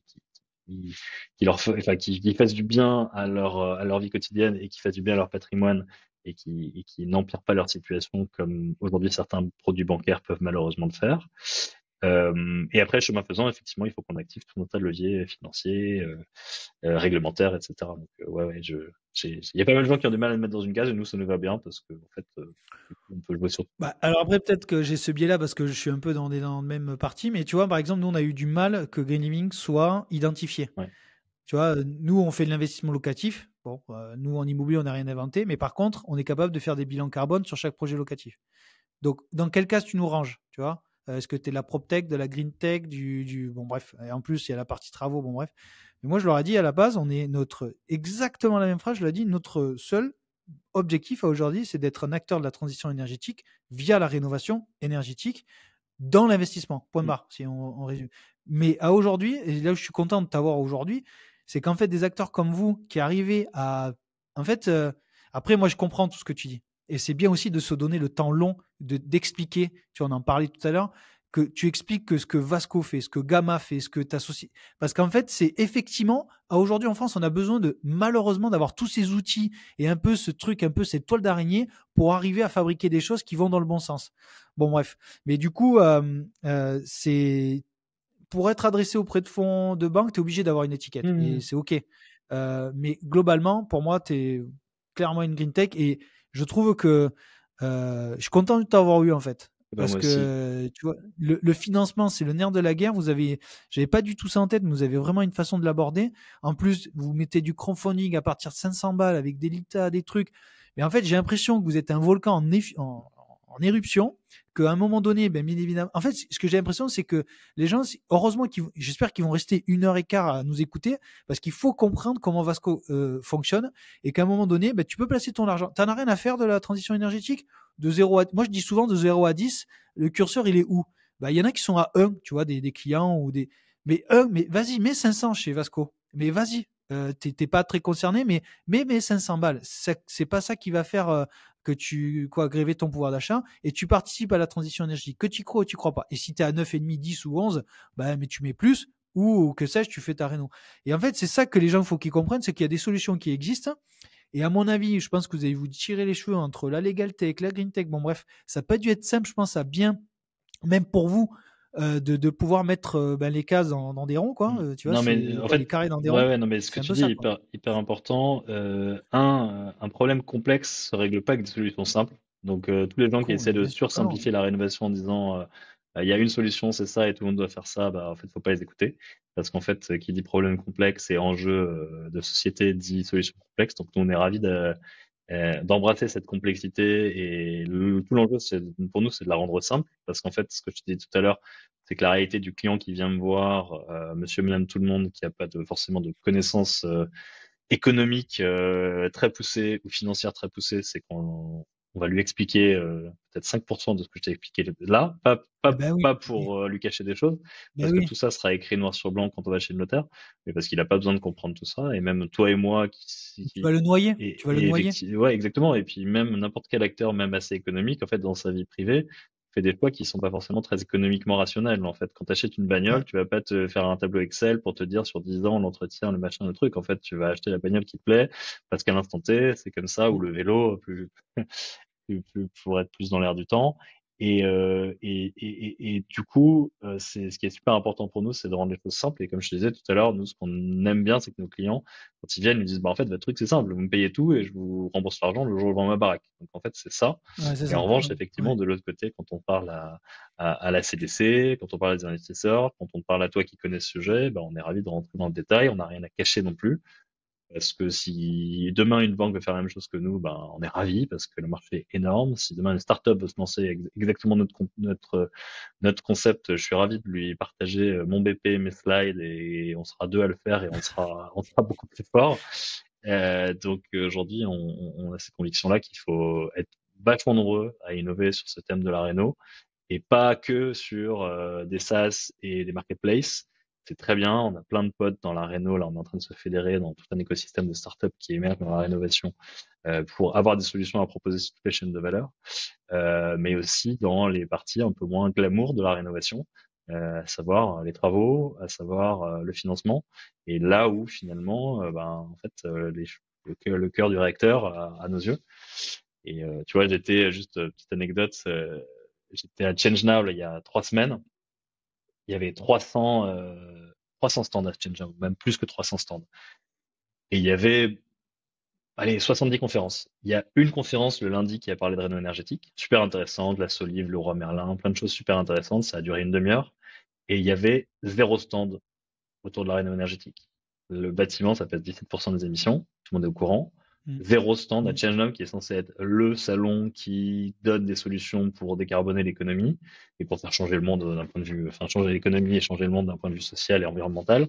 leur enfin, qui fasse du bien à leur vie quotidienne et qui fasse du bien à leur patrimoine et qui n'empire pas leur situation comme aujourd'hui certains produits bancaires peuvent malheureusement le faire. Et après, chemin faisant, effectivement, il faut qu'on active tout un tas de leviers financiers, réglementaires, etc. Donc, il y a pas mal de gens qui ont du mal à le mettre dans une case et nous, ça nous va bien parce que, en fait, On peut jouer sur. Bah, alors après, peut-être que j'ai ce biais-là parce que je suis un peu dans le même parti, mais tu vois, par exemple, nous, on a eu du mal que Green Living soit identifié. Ouais. Tu vois, nous, on fait de l'investissement locatif. Bon, nous, en immobilier, on n'a rien inventé, mais par contre, on est capable de faire des bilans carbone sur chaque projet locatif. Donc, dans quel cas tu nous ranges, tu vois? Est-ce que tu es de la PropTech, de la GreenTech, bon bref, et en plus, il y a la partie travaux, bon bref. Mais moi, je leur ai dit à la base, on est exactement la même phrase, je leur ai dit, notre seul objectif à aujourd'hui, c'est d'être un acteur de la transition énergétique via la rénovation énergétique dans l'investissement. Point Mm. barre, si on résume. Mais à aujourd'hui, et là où je suis content de t'avoir aujourd'hui, c'est qu'en fait, des acteurs comme vous qui arrivez à. En fait, après, moi, je comprends tout ce que tu dis. Et c'est bien aussi de se donner le temps long d'expliquer. Tu en parlais tout à l'heure, que tu expliques que ce que Vasco fait, ce que Gamma fait, ce que tu associes. Parce qu'en fait, c'est effectivement, à aujourd'hui en France, on a besoin malheureusement, d'avoir tous ces outils et un peu ce truc, un peu cette toile d'araignée pour arriver à fabriquer des choses qui vont dans le bon sens. Bon, bref. Mais du coup, c'est pour être adressé auprès de fonds de banque, tu es obligé d'avoir une étiquette et Mm. c'est OK. Mais globalement, pour moi, tu es clairement une green tech et je trouve que je suis content de t'avoir eu en fait. Bah, Parce moi aussi. que tu vois, le financement, c'est le nerf de la guerre. J'avais pas du tout ça en tête, mais vous avez vraiment une façon de l'aborder. En plus, vous mettez du crowdfunding à partir de 500 balles avec des litas, des trucs. Mais en fait, j'ai l'impression que vous êtes un volcan en éruption, qu'à un moment donné, ben, bien évidemment, en fait, ce que j'ai l'impression, c'est que les gens, heureusement, j'espère qu'ils vont rester 1 heure et quart à nous écouter, parce qu'il faut comprendre comment Vasco fonctionne, et qu'à un moment donné, ben, tu peux placer ton argent. Tu n'en as rien à faire de la transition énergétique moi, je dis souvent de 0 à 10, le curseur, il est où? Ben, il y en a qui sont à 1, tu vois, des clients ou des. Mais mais vas-y, mets 500 chez Vasco. Mais vas-y. T'es pas très concerné, mais 500 balles. C'est pas ça qui va faire que gréver ton pouvoir d'achat et tu participes à la transition énergétique. Que tu crois ou tu crois pas. Et si tu es à 9,5, 10 ou 11, bah, mais tu mets plus ou que sais-je, tu fais ta réno. Et en fait, c'est ça que les gens, faut qu'ils comprennent, c'est qu'il y a des solutions qui existent. Et à mon avis, je pense que vous allez vous tirer les cheveux entre la legal tech, la green tech. Bon, bref, ça n'a pas dû être simple, je pense, à bien, même pour vous, de pouvoir mettre les cases dans des ronds, quoi. Mm. Tu vois, Non, mais c'est en les fait, carrés dans des ouais, ronds. ouais, non, mais ce que C'est un tu peu dis est ça, quoi. hyper important. Un problème complexe se règle pas avec des solutions simples. Donc, tous les gens qui essaient de Bien sûr que non. sursimplifier la rénovation en disant il y a une solution, c'est ça, et tout le monde doit faire ça, bah, en fait, faut pas les écouter. Parce qu'en fait, qui dit problème complexe et enjeu de société dit solution complexe. Donc, nous, on est ravis d'embrasser cette complexité et tout l'enjeu, pour nous, c'est de la rendre simple. Parce qu'en fait, ce que je te disais tout à l'heure, c'est que la réalité du client qui vient me voir, monsieur, madame, tout le monde, qui n'a pas forcément de connaissances économiques très poussées ou financières très poussées, c'est qu'on on va lui expliquer peut-être 5% de ce que je t'ai expliqué là, Eh ben oui, pas oui. pour lui cacher des choses, Ben parce que oui. tout ça sera écrit noir sur blanc quand on va chez le notaire, mais parce qu'il n'a pas besoin de comprendre tout ça, et même toi et moi, Tu vas le noyer. Tu vas le et noyer. effectivement, ouais, exactement, et puis même n'importe quel acteur, même assez économique, en fait, dans sa vie privée, fait des choix qui sont pas forcément très économiquement rationnels. En fait, quand tu achètes une bagnole, Ouais. tu vas pas te faire un tableau Excel pour te dire sur 10 ans l'entretien, le machin, le truc. En fait, tu vas acheter la bagnole qui te plaît parce qu'à l'instant T, c'est comme ça, ou le vélo, pour être plus dans l'air du temps. Et du coup, c'est ce qui est super important pour nous, c'est de rendre les choses simples. Et comme je te disais tout à l'heure, nous, ce qu'on aime bien, c'est que nos clients, quand ils viennent, ils disent, bah, en fait, votre truc, c'est simple, vous me payez tout et je vous rembourse l'argent le jour où je vends ma baraque. Donc, en fait, c'est ça. Ouais, c'est Et en ça. revanche, effectivement, Ouais. de l'autre côté, quand on parle à la CDC, quand on parle des investisseurs, quand on parle à toi qui connais ce sujet, bah, on est ravi de rentrer dans le détail, on n'a rien à cacher non plus. Parce que si demain une banque veut faire la même chose que nous, ben, on est ravi parce que le marché est énorme. Si demain une startup veut se lancer exactement notre concept, je suis ravi de lui partager mon BP, mes slides et on sera deux à le faire et on sera beaucoup plus fort. Donc aujourd'hui, on a cette conviction-là qu'il faut être vachement nombreux à innover sur ce thème de la réno et pas que sur des SaaS et des marketplaces. C'est très bien, on a plein de potes dans la réno, là on est en train de se fédérer dans tout un écosystème de startups qui émergent dans la rénovation pour avoir des solutions à proposer sur toutes les chaînes de valeur, mais aussi dans les parties un peu moins glamour de la rénovation, à savoir les travaux, à savoir le financement, et là où finalement, ben, en fait, le cœur du réacteur à nos yeux. Et tu vois, j'étais juste petite anecdote, j'étais à Change Now là, il y a 3 semaines. Il y avait 300 stands à Change Now, même plus que 300 stands. Et il y avait allez, 70 conférences. Il y a une conférence le lundi qui a parlé de réno énergétique, super intéressante, la Solive, le Roi Merlin, plein de choses super intéressantes. Ça a duré une demi-heure. Et il y avait zéro stand autour de la réno énergétique. Le bâtiment, ça pèse 17% des émissions, tout le monde est au courant. Mm. Zéro stand à Mm. Changelog, qui est censé être le salon qui donne des solutions pour décarboner l'économie et pour faire changer le monde d'un point de vue, enfin changer l'économie et changer le monde d'un point de vue social et environnemental.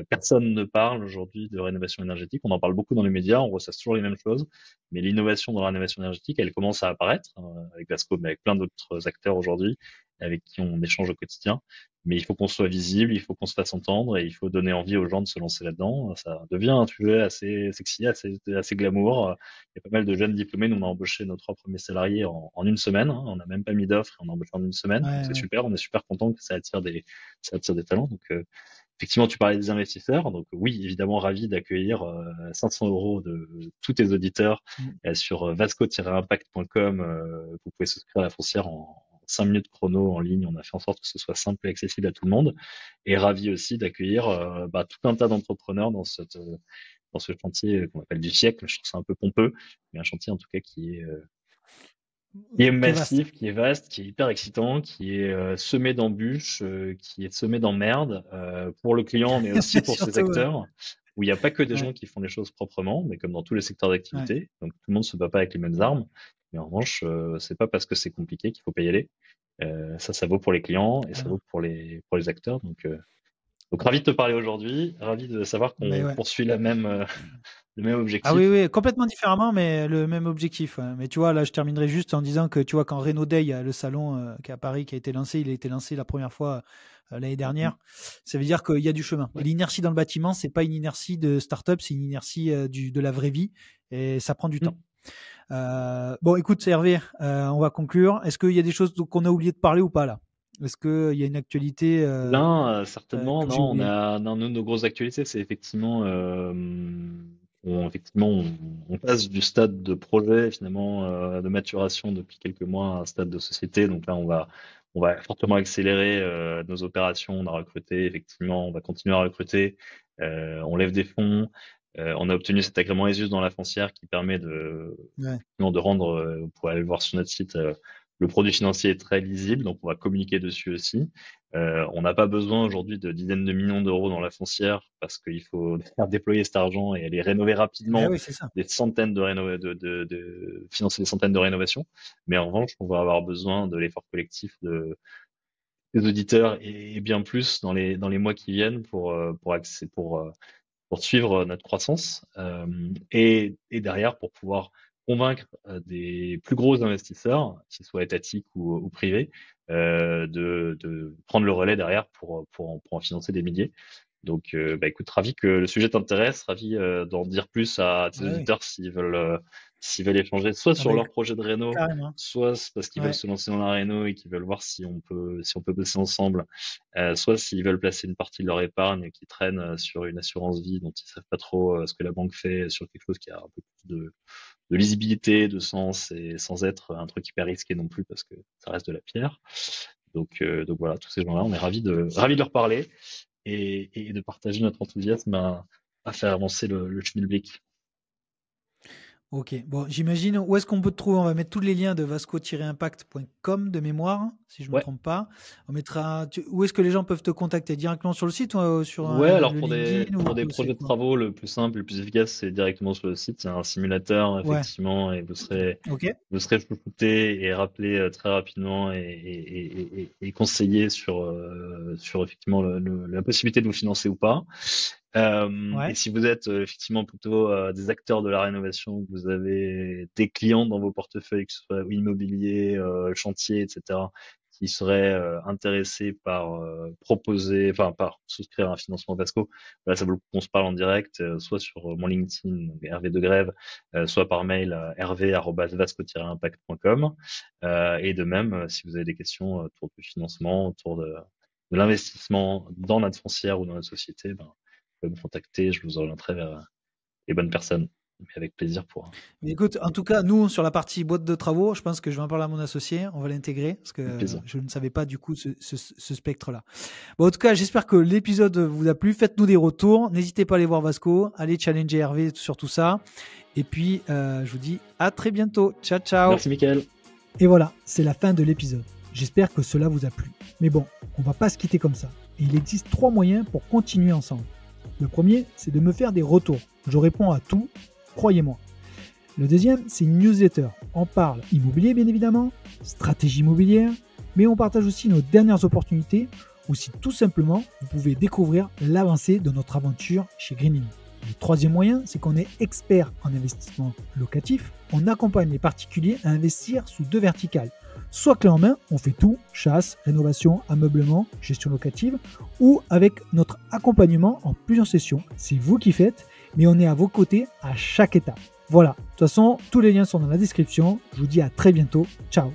Personne ne parle aujourd'hui de rénovation énergétique. On en parle beaucoup dans les médias, on ressasse toujours les mêmes choses, mais l'innovation dans la rénovation énergétique, elle commence à apparaître avec Vasco, mais avec plein d'autres acteurs aujourd'hui avec qui on échange au quotidien. Mais il faut qu'on soit visible, il faut qu'on se fasse entendre et il faut donner envie aux gens de se lancer là-dedans. Ça devient un sujet assez sexy, assez glamour. Il y a pas mal de jeunes diplômés. Nous, on a embauché nos 3 premiers salariés en une semaine. On n'a même pas mis d'offres, on a embauché en une semaine. Donc Ouais, c'est ouais. super. On est super content que ça attire des talents. Donc effectivement, tu parlais des investisseurs. Donc oui, évidemment, ravi d'accueillir 500 euros de tous tes auditeurs Mm. sur vasco-impact.com. Vous pouvez souscrire à la foncière en 5 minutes chrono en ligne. On a fait en sorte que ce soit simple et accessible à tout le monde. Et ravi aussi d'accueillir tout un tas d'entrepreneurs dans ce chantier qu'on appelle du siècle. Je trouve ça un peu pompeux, mais un chantier en tout cas qui est Qui est vaste. massif, qui est vaste, qui est hyper excitant, qui est semé d'embûches, qui est semé d'emmerdes pour le client, mais aussi pour ses Surtout, ouais. acteurs, où il n'y a pas que des Ouais, gens qui font les choses proprement, mais comme dans tous les secteurs ouais. d'activité. Donc tout le monde se bat pas avec les mêmes armes. Mais en revanche, c'est pas parce que c'est compliqué qu'il faut pas y aller. Ça vaut pour les clients et ça Carrément. vaut pour les acteurs. Donc ravi de te parler aujourd'hui, ravi de savoir Mais qu'on ouais. poursuit le même Ah oui, objectif. oui, complètement différemment, mais le même objectif. Ouais. Mais tu vois, là, je terminerai juste en disant que, tu vois, quand Renault Day, le salon qui est à Paris, qui a été lancé, il a été lancé la première fois l'année Mhm. dernière. Ça veut dire qu'il y a du chemin. Et Ouais. l'inertie dans le bâtiment, c'est pas une inertie de start-up, c'est une inertie de la vraie vie. Et ça prend du temps. Mhm. Bon, écoute, Hervé, on va conclure. Est-ce qu'il y a des choses qu'on a oublié de parler ou pas là? Est-ce qu'il y a une actualité Là, certainement, que j'ai non, oubliée? non, nos grosses actualités, c'est effectivement, effectivement, on passe du stade de projet, finalement, de maturation depuis quelques mois à un stade de société. Donc là, on va fortement accélérer nos opérations. On a recruté, effectivement, on va continuer à recruter. On lève des fonds. On a obtenu cet agrément ESUS dans la foncière qui permet Ouais. de rendre, vous pourrez aller le voir sur notre site, le produit financier est très lisible, donc on va communiquer dessus aussi. On n'a pas besoin aujourd'hui de dizaines de millions d'euros dans la foncière parce qu'il faut faire déployer cet argent et aller rénover Eh rapidement oui, c'est ça. des centaines de financer des centaines de rénovations. Mais en revanche, on va avoir besoin de l'effort collectif des auditeurs et bien plus dans les mois qui viennent pour suivre notre croissance et derrière pour pouvoir convaincre des plus gros investisseurs, qu'ils soient étatiques ou privés, de prendre le relais derrière pour en financer des milliers. Donc, écoute, ravi que le sujet t'intéresse, ravi d'en dire plus à tes Ouais, oui. auditeurs s'ils veulent échanger, soit Ah sur bah, leur projet de réno, carrément. soit c'est parce qu'ils veulent Ouais. se lancer dans la réno et qu'ils veulent voir si on peut bosser ensemble, soit s'ils veulent placer une partie de leur épargne qui traîne sur une assurance vie dont ils savent pas trop ce que la banque fait, sur quelque chose qui a un peu plus de lisibilité, de sens et sans être un truc hyper risqué non plus parce que ça reste de la pierre. Donc voilà, tous ces gens-là, on est ravis de leur parler et de partager notre enthousiasme à faire avancer le schmilblick. Ok, bon, j'imagine, où est-ce qu'on peut te trouver? On va mettre tous les liens de vasco-impact.com de mémoire, si je ne me Ouais. trompe pas. On mettra, où est-ce que les gens peuvent te contacter? Directement sur le site ou sur Ouais, alors le LinkedIn pour des ou c'est projets de quoi? travaux, le plus simple, le plus efficace, c'est directement sur le site. C'est un simulateur, Ouais, effectivement, et ok, vous serez chouchouté et rappelé très rapidement et conseillé sur effectivement la possibilité de vous financer ou pas. Et ouais. si vous êtes effectivement plutôt des acteurs de la rénovation, que vous avez des clients dans vos portefeuilles, que ce soit immobilier, chantier, etc., qui seraient intéressés par par souscrire à un financement Vasco, là, ça vaut le coup qu'on se parle en direct, soit sur mon LinkedIn, donc Hervé de Grève, soit par mail à hervé@vasco-impact.com. Et de même, si vous avez des questions autour du financement, autour de l'investissement dans notre foncière ou dans notre société, ben, me contacter, je vous orienterai vers les bonnes personnes. Mais avec plaisir pour. Mais écoute, en tout cas, nous, sur la partie boîte de travaux, je pense que je vais en parler à mon associé. On va l'intégrer parce que je ne savais pas du coup ce spectre-là. Bon, en tout cas, j'espère que l'épisode vous a plu. Faites-nous des retours. N'hésitez pas à aller voir Vasco. Allez challenger Hervé sur tout ça. Et puis, je vous dis à très bientôt. Ciao, ciao. Merci, Mickaël. Et voilà, c'est la fin de l'épisode. J'espère que cela vous a plu. Mais bon, on va pas se quitter comme ça. Et il existe 3 moyens pour continuer ensemble. Le premier, c'est de me faire des retours. Je réponds à tout, croyez-moi. Le deuxième, c'est une newsletter. On parle immobilier, bien évidemment, stratégie immobilière, mais on partage aussi nos dernières opportunités, ou si tout simplement, vous pouvez découvrir l'avancée de notre aventure chez Greenhill. Le troisième moyen, c'est qu'on est expert en investissement locatif. On accompagne les particuliers à investir sous 2 verticales. Soit clé en main, on fait tout, chasse, rénovation, ameublement, gestion locative, ou avec notre accompagnement en plusieurs sessions. C'est vous qui faites, mais on est à vos côtés à chaque étape. Voilà, de toute façon, tous les liens sont dans la description. Je vous dis à très bientôt. Ciao.